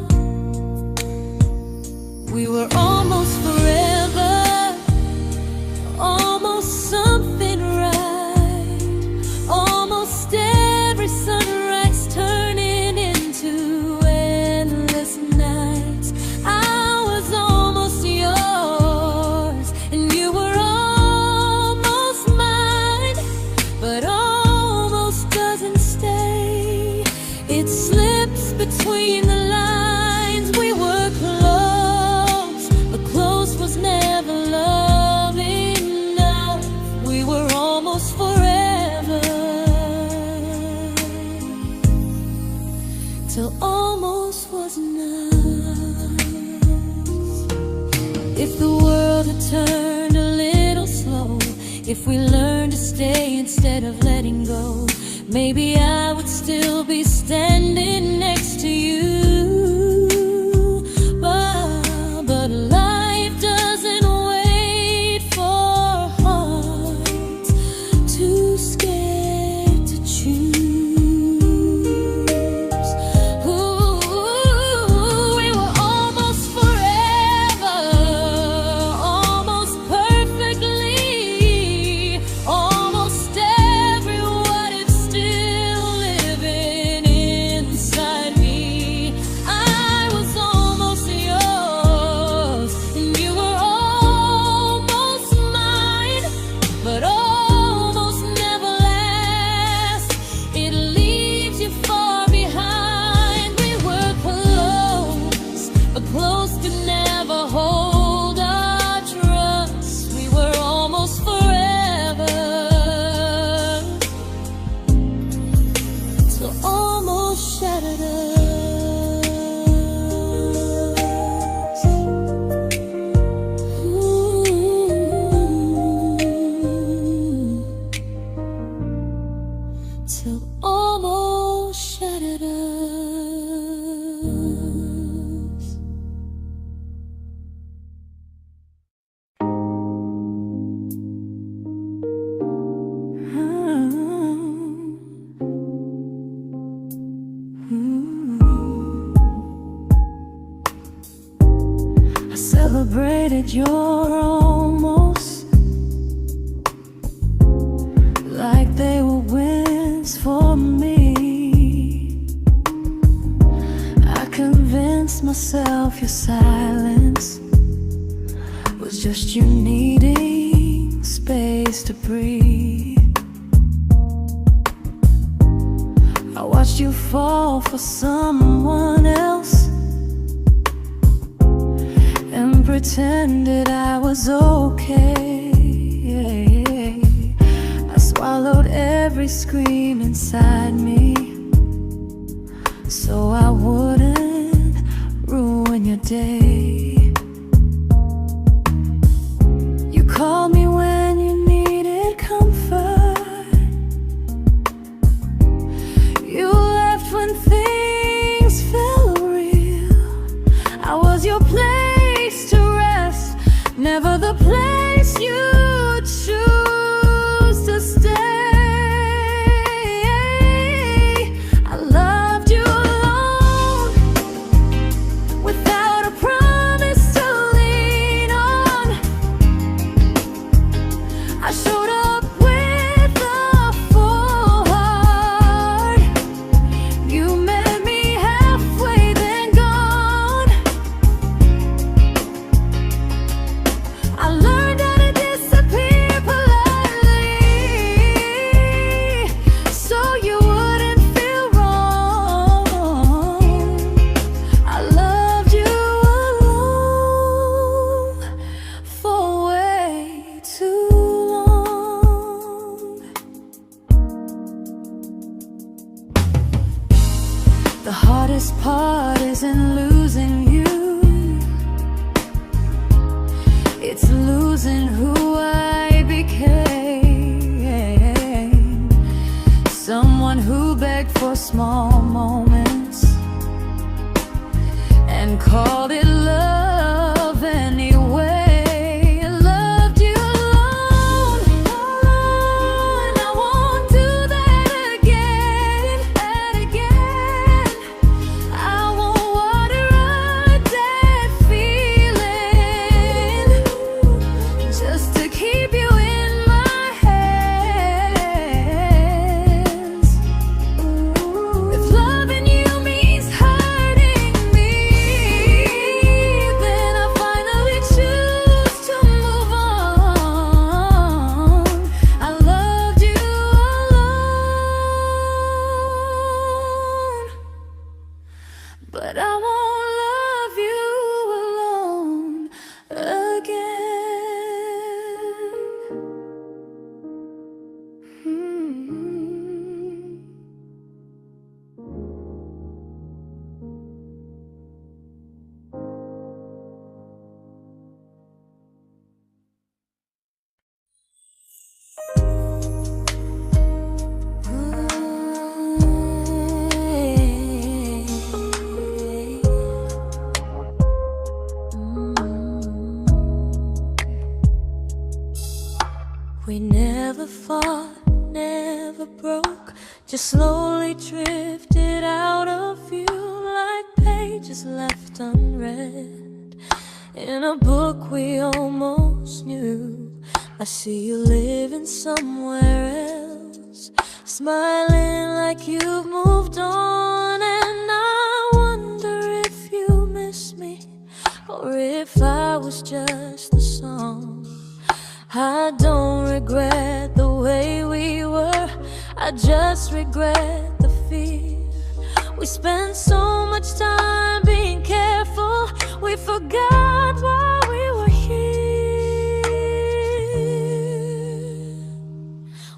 We were almost forever, almost something right, almost every sunrise turning into endless nights. I was almost yours, and you were almost mine, but almost doesn't stay. It slips between the lines. We were close, but close was never love enough. We were almost forever, till almost was enough. If the world had turned a little slow, if we learned to stay instead of letting go, maybe I would still be standing next to you. But life doesn't celebrated your almost like they were wins for me. I convinced myself your silence was just you needing space to breathe. I watched you fall for someone else and pretended I was okay. I swallowed every scream inside me so I wouldn't ruin your day. You called me when you needed comfort. You left when things felt real. I was your place to rest, never the place you choose to stay. I loved you alone, without a promise to lean on. I showed up with a full heart. You met me halfway, then gone. I learned how to disappear politely, so you wouldn't feel wrong. I loved you alone for way too long. The hardest part isn't losing you, it's losing who I became. Someone who begged for small moments and called it love anyway. I loved you alone, and I won't do that again. I won't water a dead feeling just to keep you in my hands. If loving you means hurting me, then I finally choose to move on. I loved you alone, but I won't love you alone again. We never fought, never broke, just slowly drifted out of view like pages left unread in a book we almost knew. I see you living somewhere else, smiling like you've moved on, and I wonder if you miss me or if I was just the song. I don't regret the way we were, I just regret the fear. We spent so much time being careful, we forgot why we were here.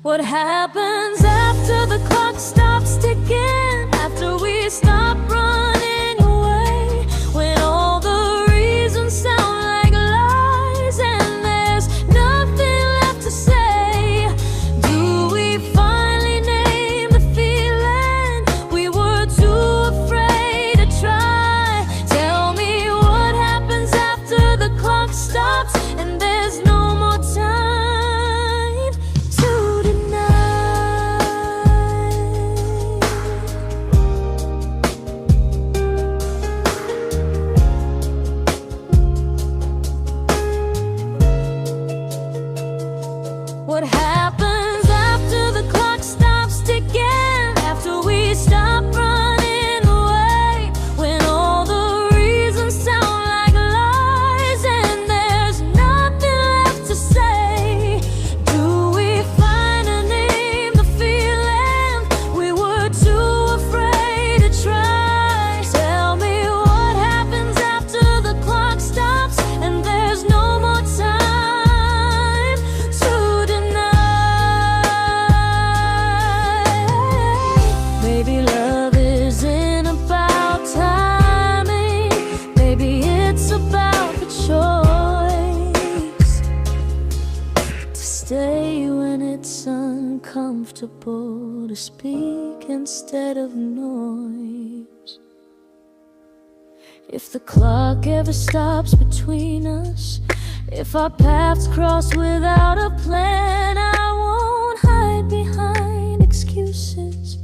What happens after the clock stops ticking, after we stop running away, when all the reasons sound like lies and there's nothing left to say? Do we finally name the feeling we were too afraid to try? Tell me what happens after the clock stops and there's no more time to deny. comfortable to speak instead of noise. If the clock ever stops between us, if our paths cross without a plan, I won't hide behind excuses.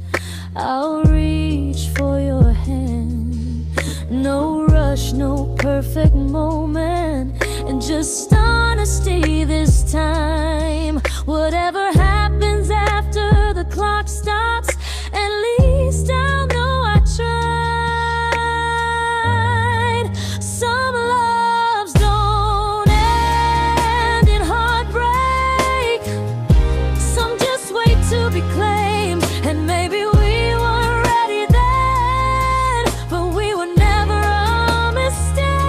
I'll reach for your hand. No rush, no perfect moment, and just honesty this time. Whatever happens after the clock stops, at least I'll know I tried. Some loves don't end in heartbreak, some just wait to be claimed. And maybe we weren't ready then, but we were never a mistake.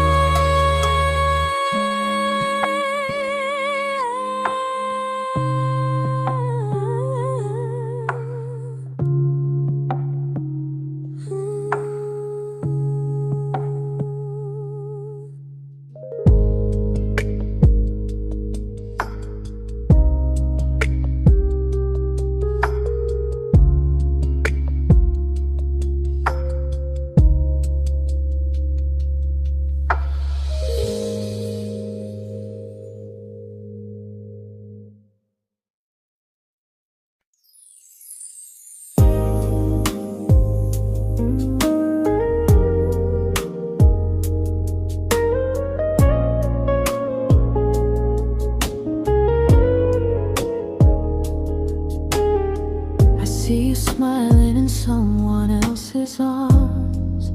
I see you smiling in someone else's arms,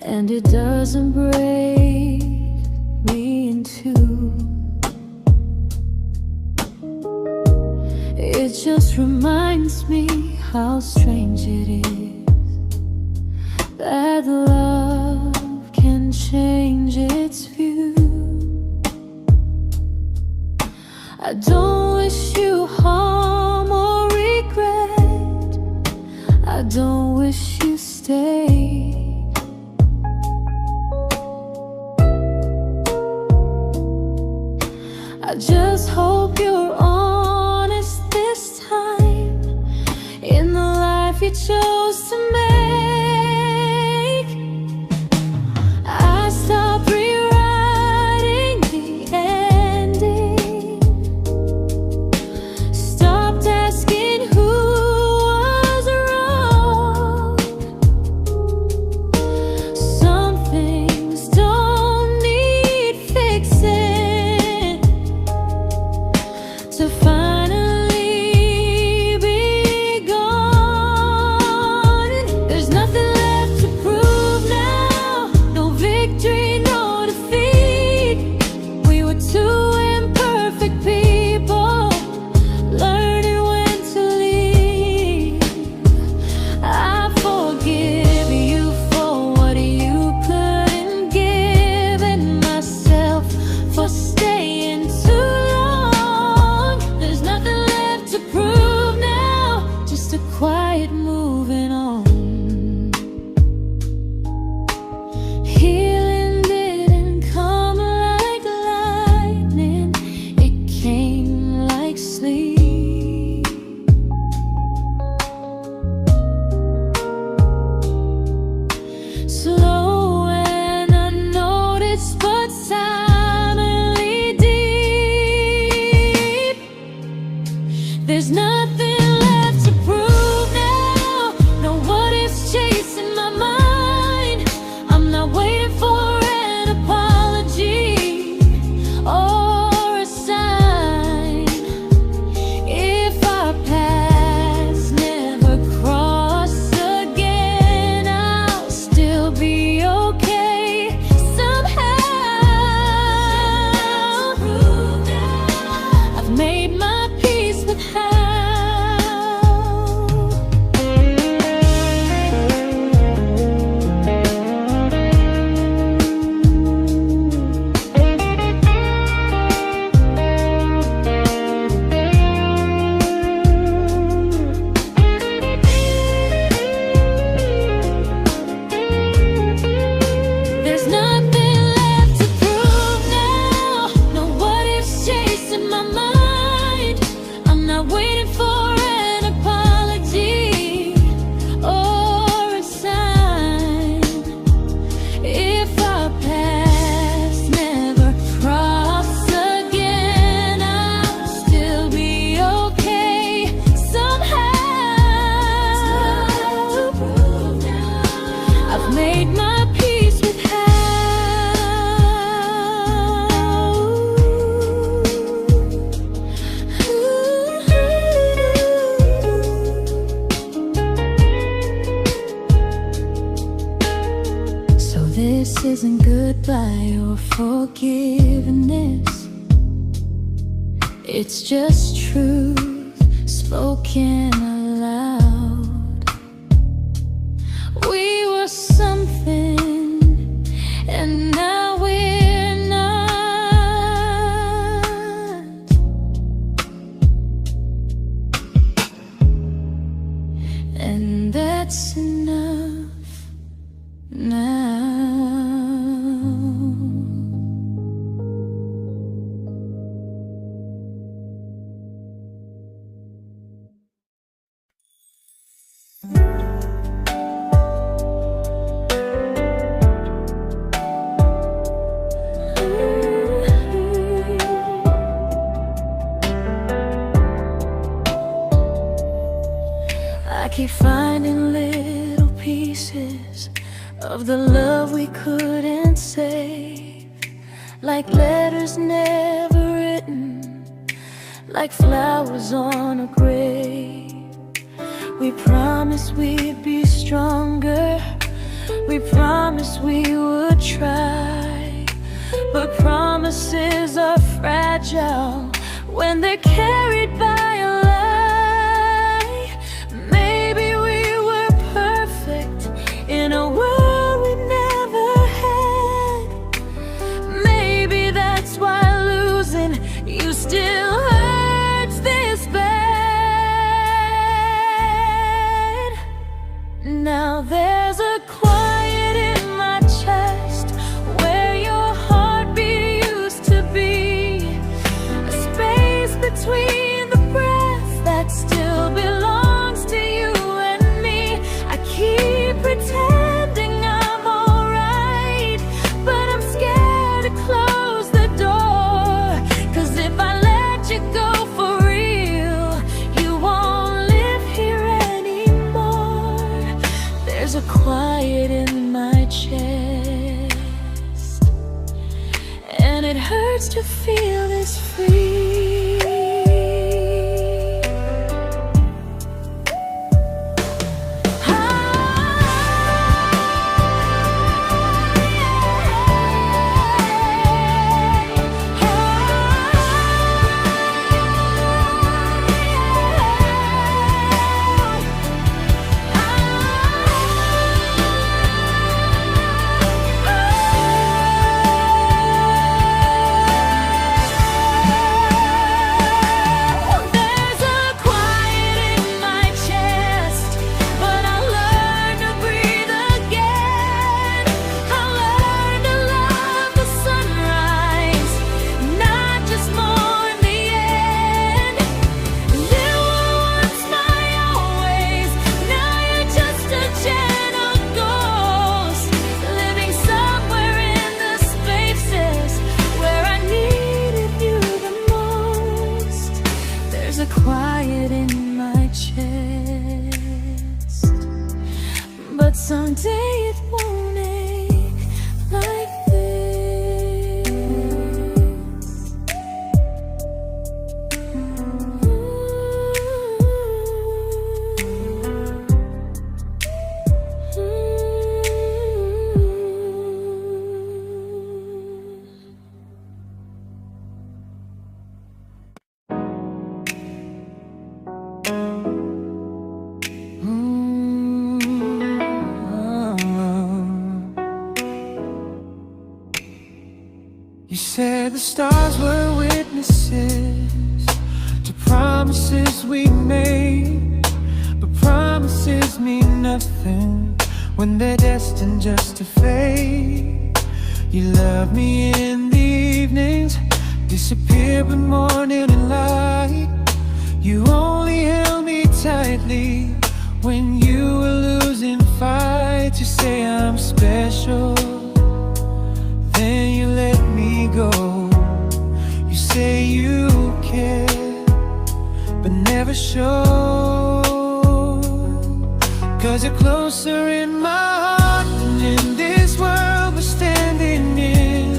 and it doesn't break me in two. It just reminds me how strange it is that love can change its view. I don't wish you harm or regret. I don't wish you stay. I just hope you're honest this time in the life you chose to make. I stopped rewriting the ending, stopped asking who was wrong. This isn't goodbye or forgiveness. It's just truth spoken aloud. We were something, and now we're not. And that's enough now. I keep finding little pieces of the love we couldn't save, like letters never written, like flowers on a grave. We promised we'd be stronger, we promised we would try, but promises are fragile when they're carried by a lie. Maybe we were perfect in a world we never had. Maybe that's why losing you still hurts this bad. Now there's a quiet in my chest where your heartbeat used to be, a space between the breaths that still belongs to you and me. I keep pretending I'm alright, but I'm scared to close the door, 'cause if I let you go for real, you won't live here anymore. There's a quiet in my chest, and it hurts to feel this free. Quiet in my chest, but someday it won't ache like this.
You said the stars were witnesses to promises we made, but promises mean nothing when they're destined just to fade. You love me in the evenings, disappear but morning and light. You only held me tightly when you were losing fights. You say I'm special, then you let me go. You say you care, but never show, 'cause you're closer in my heart than in this world we're standing in.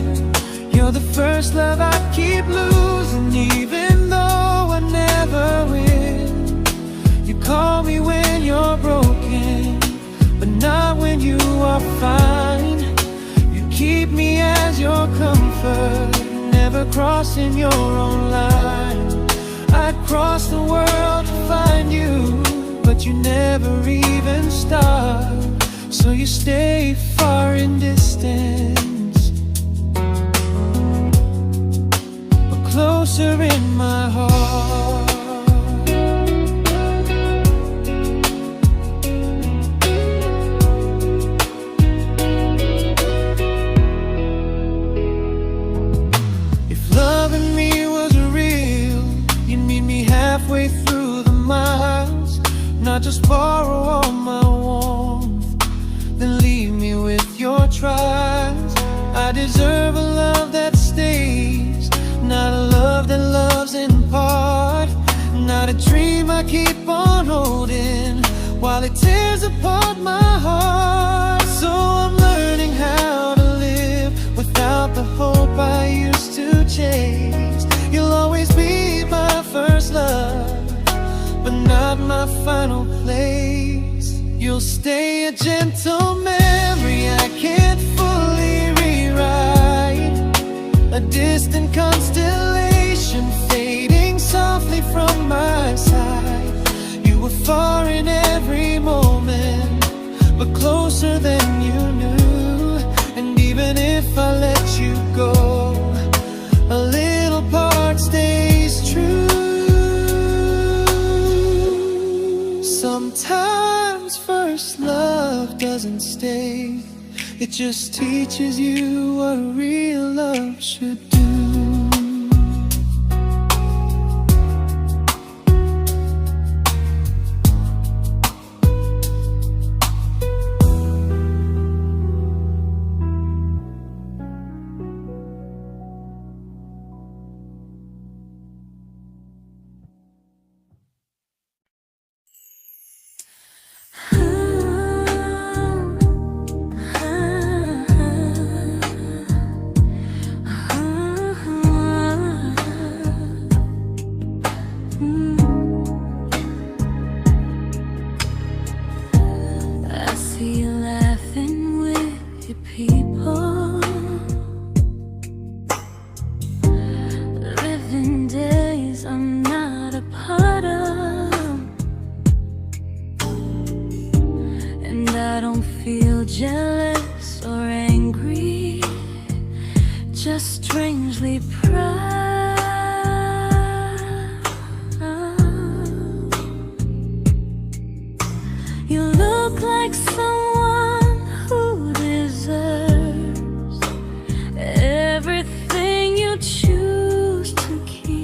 You're the first love I keep losing, even though I never win. You call me when you're broken, but not when you are fine. You prefer never crossing your own line. I'd cross the world to find you, but you never even start. So you stay far in distance, but closer in my heart. Halfway through the miles, not just borrow all my warmth, then leave me with your trials. I deserve a love that stays, not a love that loves in part, not a dream I keep on holding while it tears apart my heart. So I'm learning how to live without the hope I used to chase. You'll always be my first love, but not my final place. You'll stay a gentle memory I can't fully rewrite, a distant constellation fading softly from my side. You were far in every moment, but closer than you knew. And even if I let you go, a little part stays true. Sometimes first love doesn't stay, it just teaches you what real love should do.
Jealous or angry, just strangely proud. You look like someone who deserves everything you choose to keep.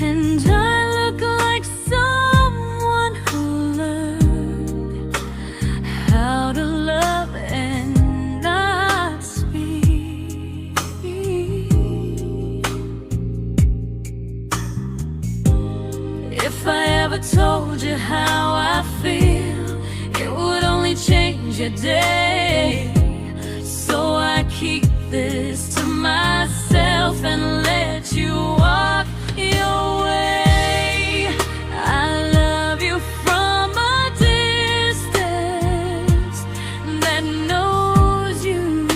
And I look like someone who learned how to love and not speak. If I ever told you how I feel, it would only change your day. So I keep this to myself and let you walk your way. I love you from a distance that knows you,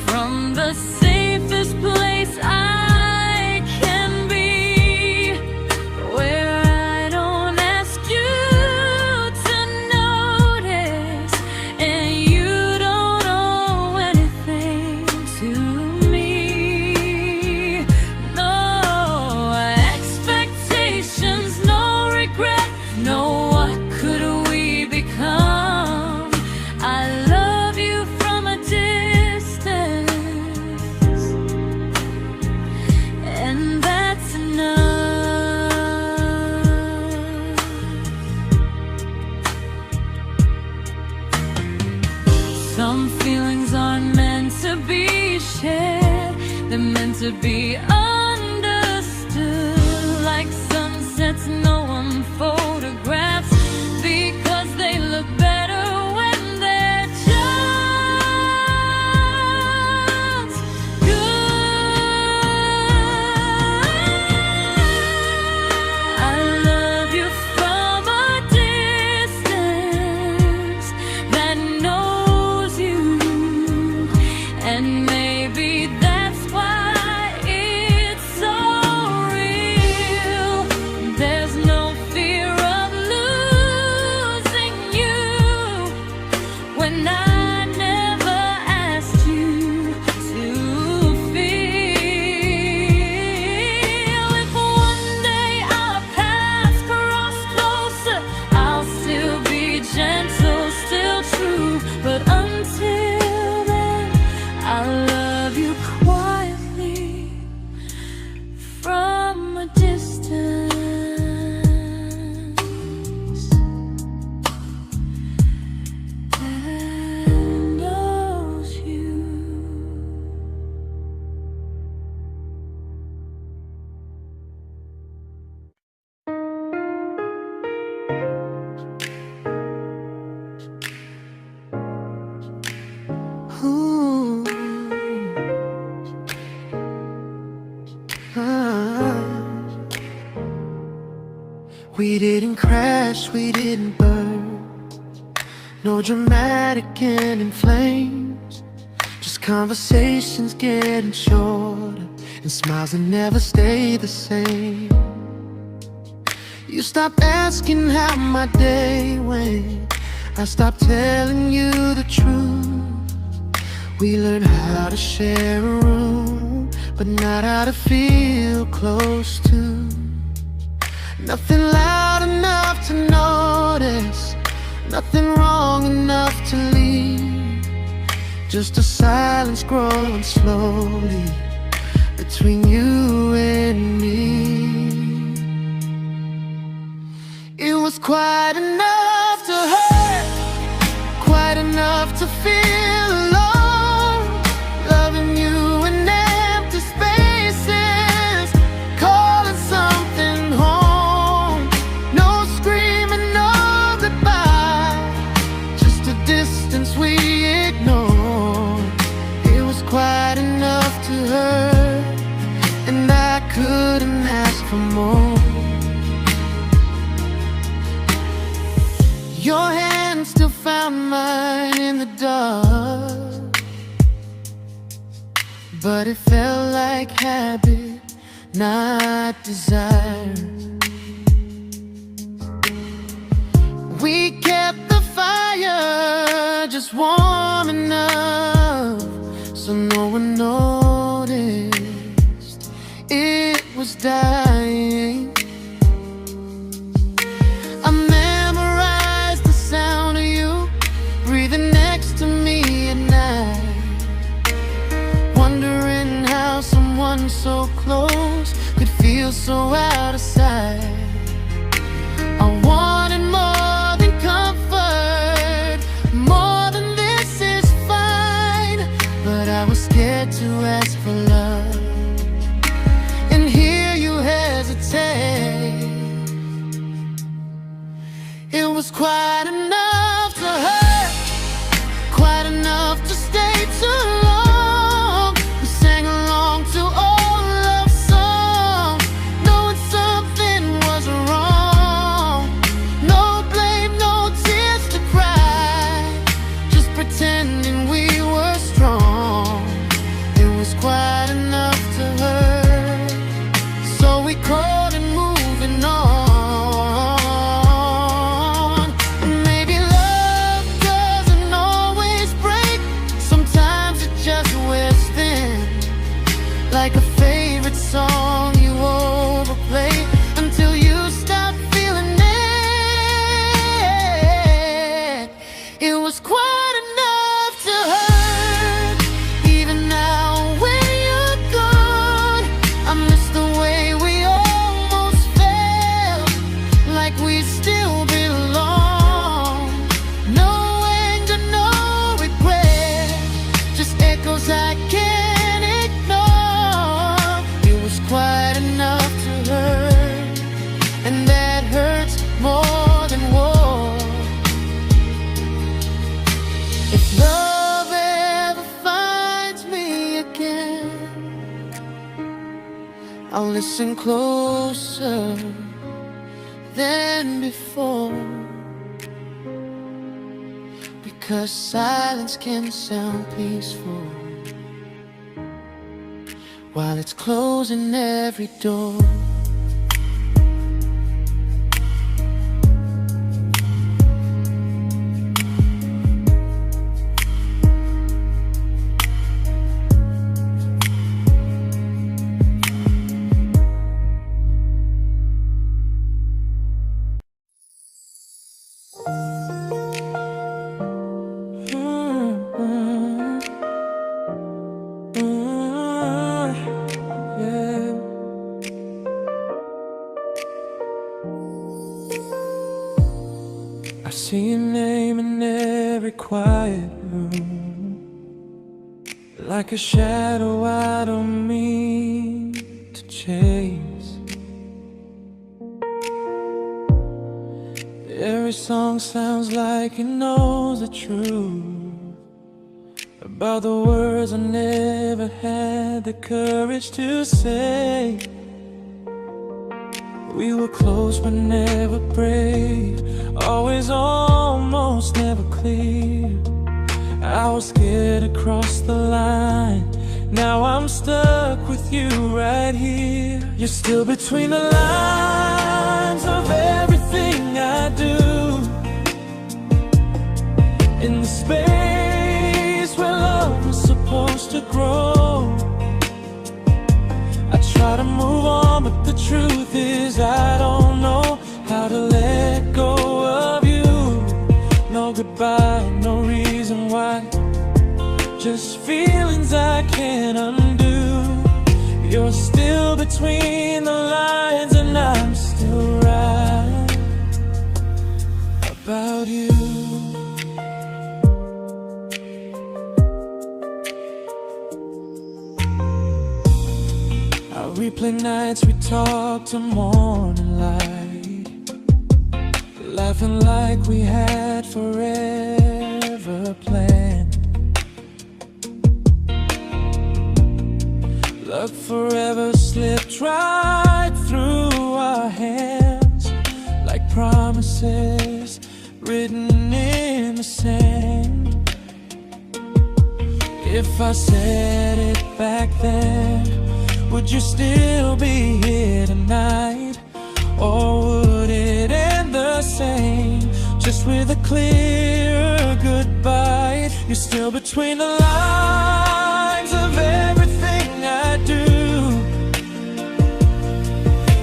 from the safest place I can be, where I don't ask you to notice and you don't owe anything to me. No expectations, no regret, no what could we become. I love you from a distance, and that's enough. Some feelings aren't meant to be shared, they're meant to be understood. Like sunsets no one photographs, because they look better when they're just good. I love you from a distance
We didn't crash, we didn't burn. No dramatic end in flames. Just conversations getting shorter, and smiles that never stay the same. You stopped asking how my day went. I stopped telling you the truth. We learned how to share a room, but not how to feel close to. Nothing loud enough to notice, nothing wrong enough to leave. Just a silence growing slowly between you and me. It was quite enough to hurt, quite enough to feel alone. Loving you in empty spaces, calling something home. No screaming, no goodbye, just a distance we ignored. It was quite enough to hurt, and I couldn't ask for more. Your hand still found mine in the dark, but it felt like habit, not desire. We kept the fire just warm enough so no one noticed it was dying. I memorized the sound of you breathing next to me at night, wondering how someone so close could feel so out of sight. I wanted more than comfort, more than this is fine, but I was scared to ask for love and hear you hesitate. It was quite enough to hurt, quite enough to stay too long. We sang along to old love songs, knowing something was wrong. No blame, no tears to cry, just pretending we were strong. It was quite enough to hurt, so we crawled and moving on. Like a favorite song you overplay until you stop feeling it. It was quite enough to hurt. Even now when you're gone, I miss the way we almost felt, like we still belong. No anger, no regret, just echoes I can't ignore. It was quite enough to hurt, and that hurts more than war. If love ever finds me again, I'll listen closer than before, because silence can sound peaceful while it's closing every door. I see your name in every quiet room, like a shadow I don't mean to chase. Every song sounds like it knows the truth about the words I never had the courage to say. We were close but never brave, always almost never clear. I was scared to cross the line, now I'm stuck with you right here. You're still between the lines of everything I do, in the space where love was supposed to grow. I try to move on, but the truth is I don't know how to let go of you. No goodbye, no reason why, just feelings I can't undo. You're still between the lines and I'm still right about you. I replay nights we talk to morning light, laughing like we had forever planned. Luck forever slipped right through our hands, like promises written in the sand. If I said it back then, would you still be here tonight? Or would it end the same, just with a clear goodbye? You're still between the lines of everything I do,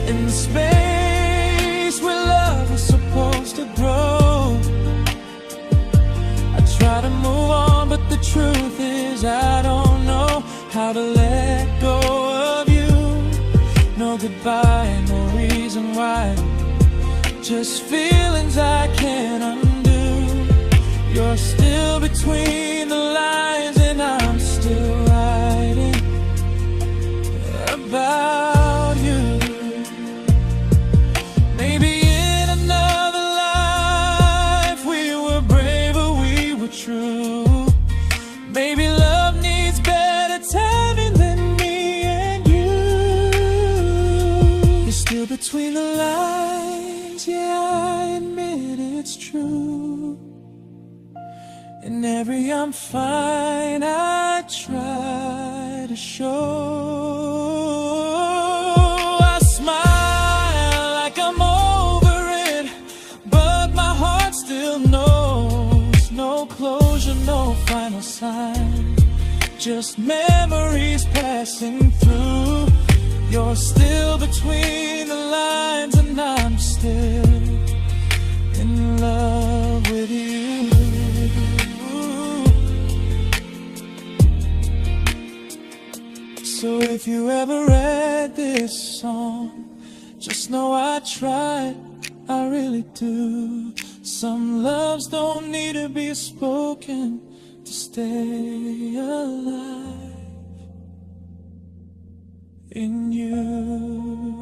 in the space where love is supposed to grow. I try to move on, but the truth is I don't know how to let go of you. No goodbye, no reason why, just feelings I can't undo. You're still between the lines and I'm still writing about you. Maybe in another life we were braver, we were true. Maybe love needs better timing than me and you. You're still between the lines, yeah, I admit it's true. In every I'm fine I try to show. I smile like I'm over it, but my heart still knows. No closure, no final sign, just memories passing through. You're still between the lines and I'm still in love with you. So if you ever read this song, just know I tried, I really do. Some loves don't need to be spoken to stay alive in you.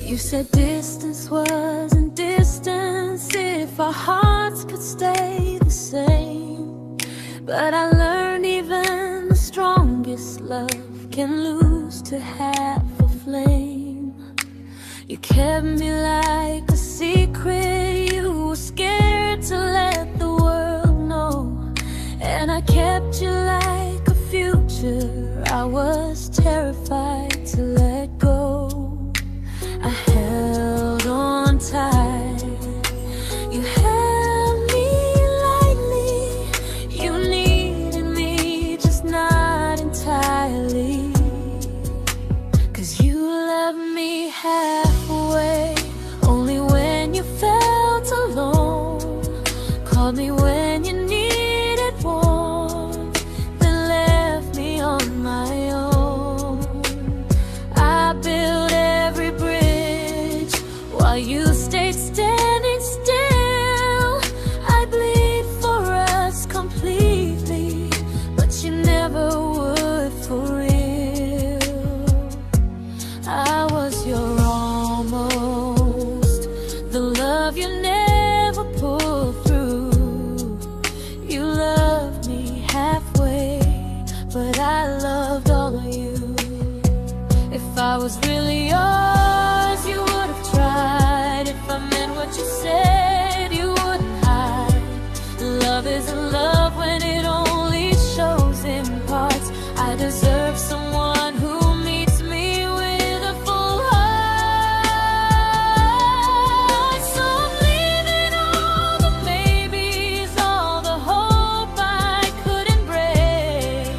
You said distance wasn't distance if our hearts could stay the same. But I learned even the strongest love can lose to half a flame. You kept me like a secret, you were scared to let the world know. And I kept you like a future, I was terrified to let go. I held on tight, you held me lightly. You needed me, just not entirely. 'Cause you loved me halfway, only when you felt alone. Called me when you needed warmth, then left me on my own. I you stayed standing still. I bleed for us completely, but you never would for real. I was your almost, the love you never pulled through. You loved me halfway, but I loved all of you. If I was really yours, you would have tried. If I meant what you said, you wouldn't hide. Love isn't love when it only shows in parts. I deserve someone who meets me with a full heart. So I'm leaving all the maybes, all the hope I couldn't break.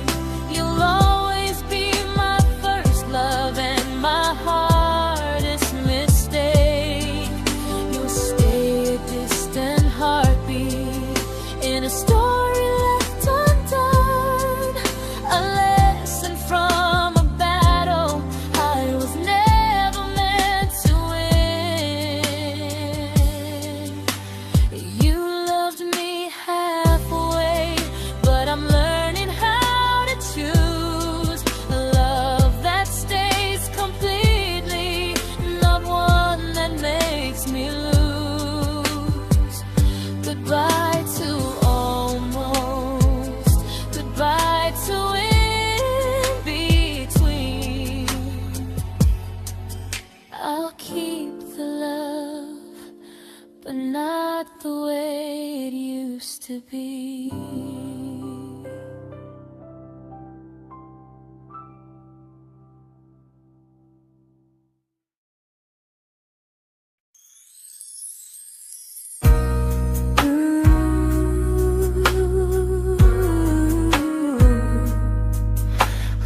You'll always be my first love and my hardest mistake. You'll stay a distant heartbeat in a story left undone, a lesson from a battle I was never meant to win. You loved me halfway, but I'm learning how to choose a love that stays completely, not one that makes me lose. Goodbye to almost, goodbye to in between. I'll keep the love, but not the way it used to be.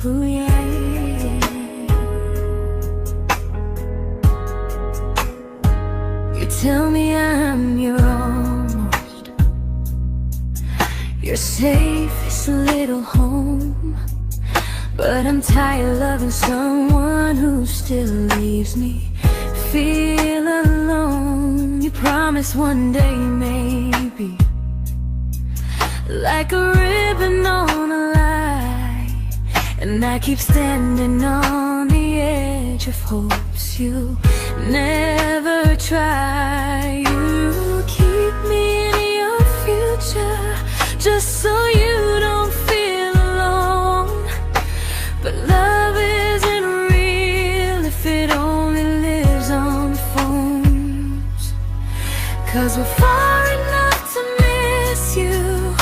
Ooh, yeah, yeah. You tell me I'm your almost, your safest little home, but I'm tired loving someone who still leaves me feel alone. You promise one day maybe, like a ribbon on a line, and I keep standing on the edge of hopes you never try. You keep me in your future just so you don't feel alone. But love isn't real if it only lives on phones. 'Cause we're far enough to miss you,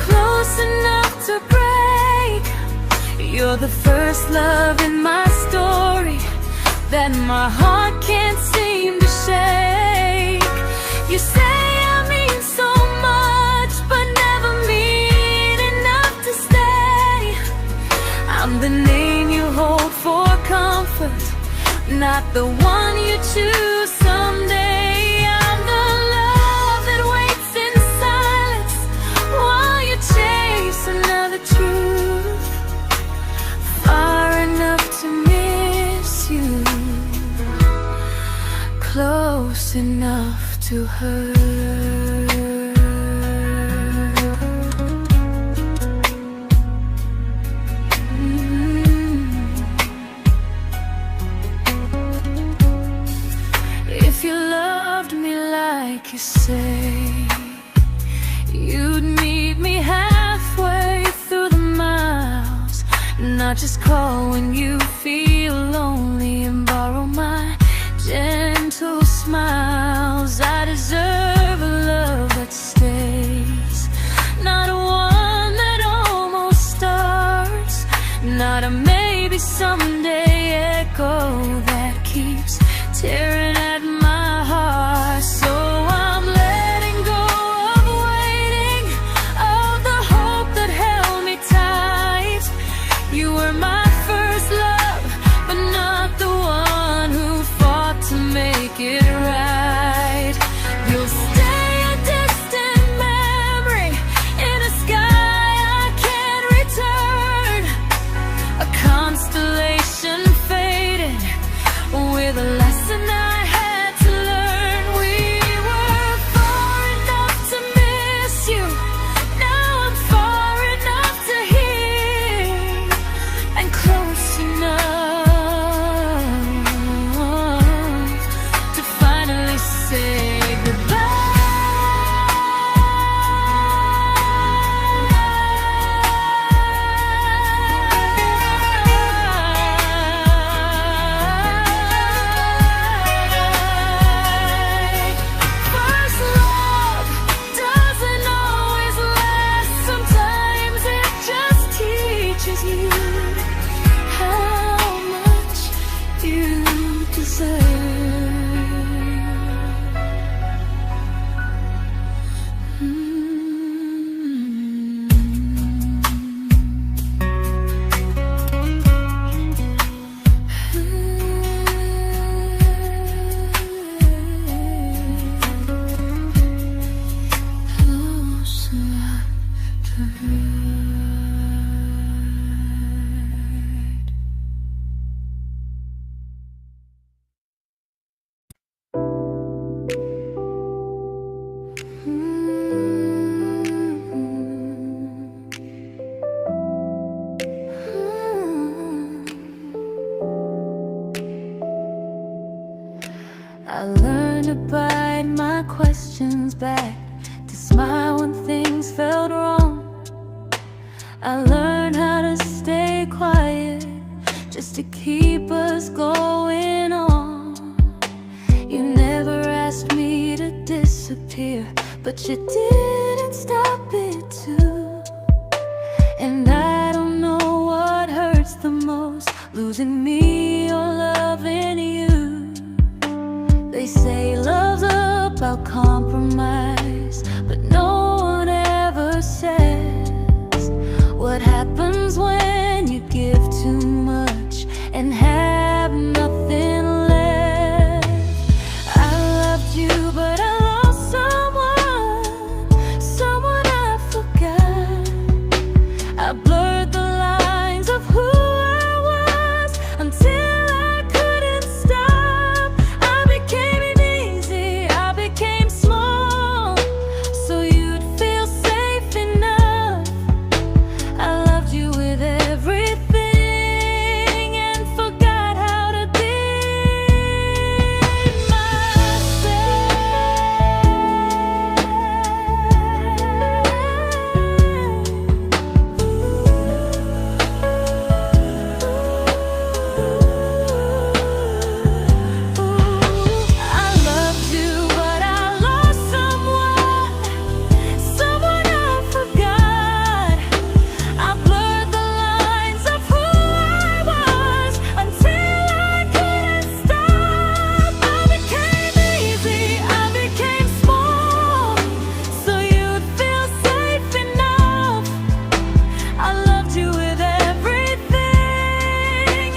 close enough to break. You're the first love in my story that my heart can't seem to shake. You say I mean so much, but never mean enough to stay. I'm the name you hold for comfort, not the one you choose someday. I'm the love that waits in silence while you chase another truth. Far enough to miss you, close enough to hurt. If you loved me like you say, you'd meet me halfway through the miles, not just call when you feel lonely and borrow my gentle smiles. I deserve a love that stays, not one that almost starts, not a maybe someday echo that keeps tearing at my heart. So I'm letting go of waiting, of the hope that held me tight. You were my first love, but not the one who fought to make it right. You'll stay a distant memory in a sky I can't return, a constellation faded with a lesson I I learned to bite my questions back, to smile when things felt wrong. I learned how to stay quiet, just to keep us going on. You never asked me to disappear, but you didn't stop it too. And I don't know what hurts the most, losing me or loving you. They say love's about compromise, but no one ever says what happens when you give too much and have nothing left. I loved you, but I lost someone I forgot. I blurred the lines of who I was until I couldn't stop. I became easy, I became small, so you'd feel safe enough. I loved you with everything and forgot how to be I loved you, but I lost someone I forgot. I blurred the lines of who I was until I couldn't stop. I became easy, I became small, so you'd feel safe enough. I loved you with everything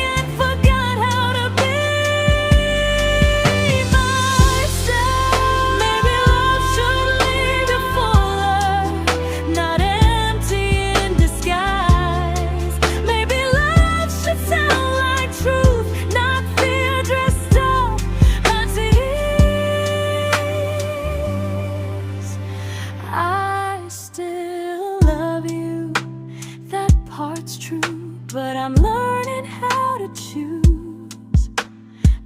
and forgot how to be myself. Maybe love should leave you fuller, not empty in disguise. Maybe love should sound like truth, not fear dressed up as ease. I still love you, that part's true, but I'm learning how to choose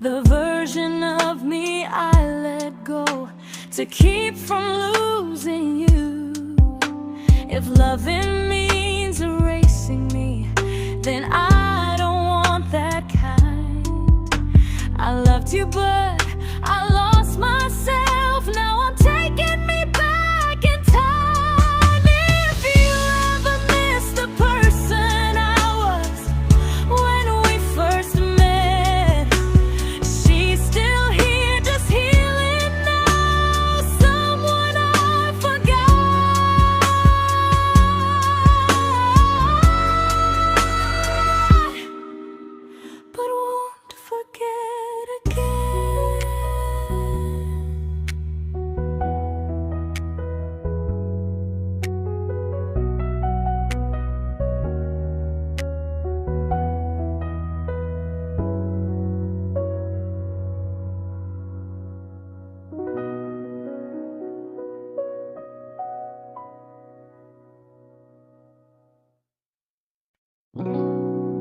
the version of me I let go to keep from losing you. If loving means erasing me, then I don't want that kind. I loved you, but I lost myself. Now I'm taking me back in time. If you ever miss the person I was when we first met, she's still here, just healing now. Someone I forgot, but won't forget again.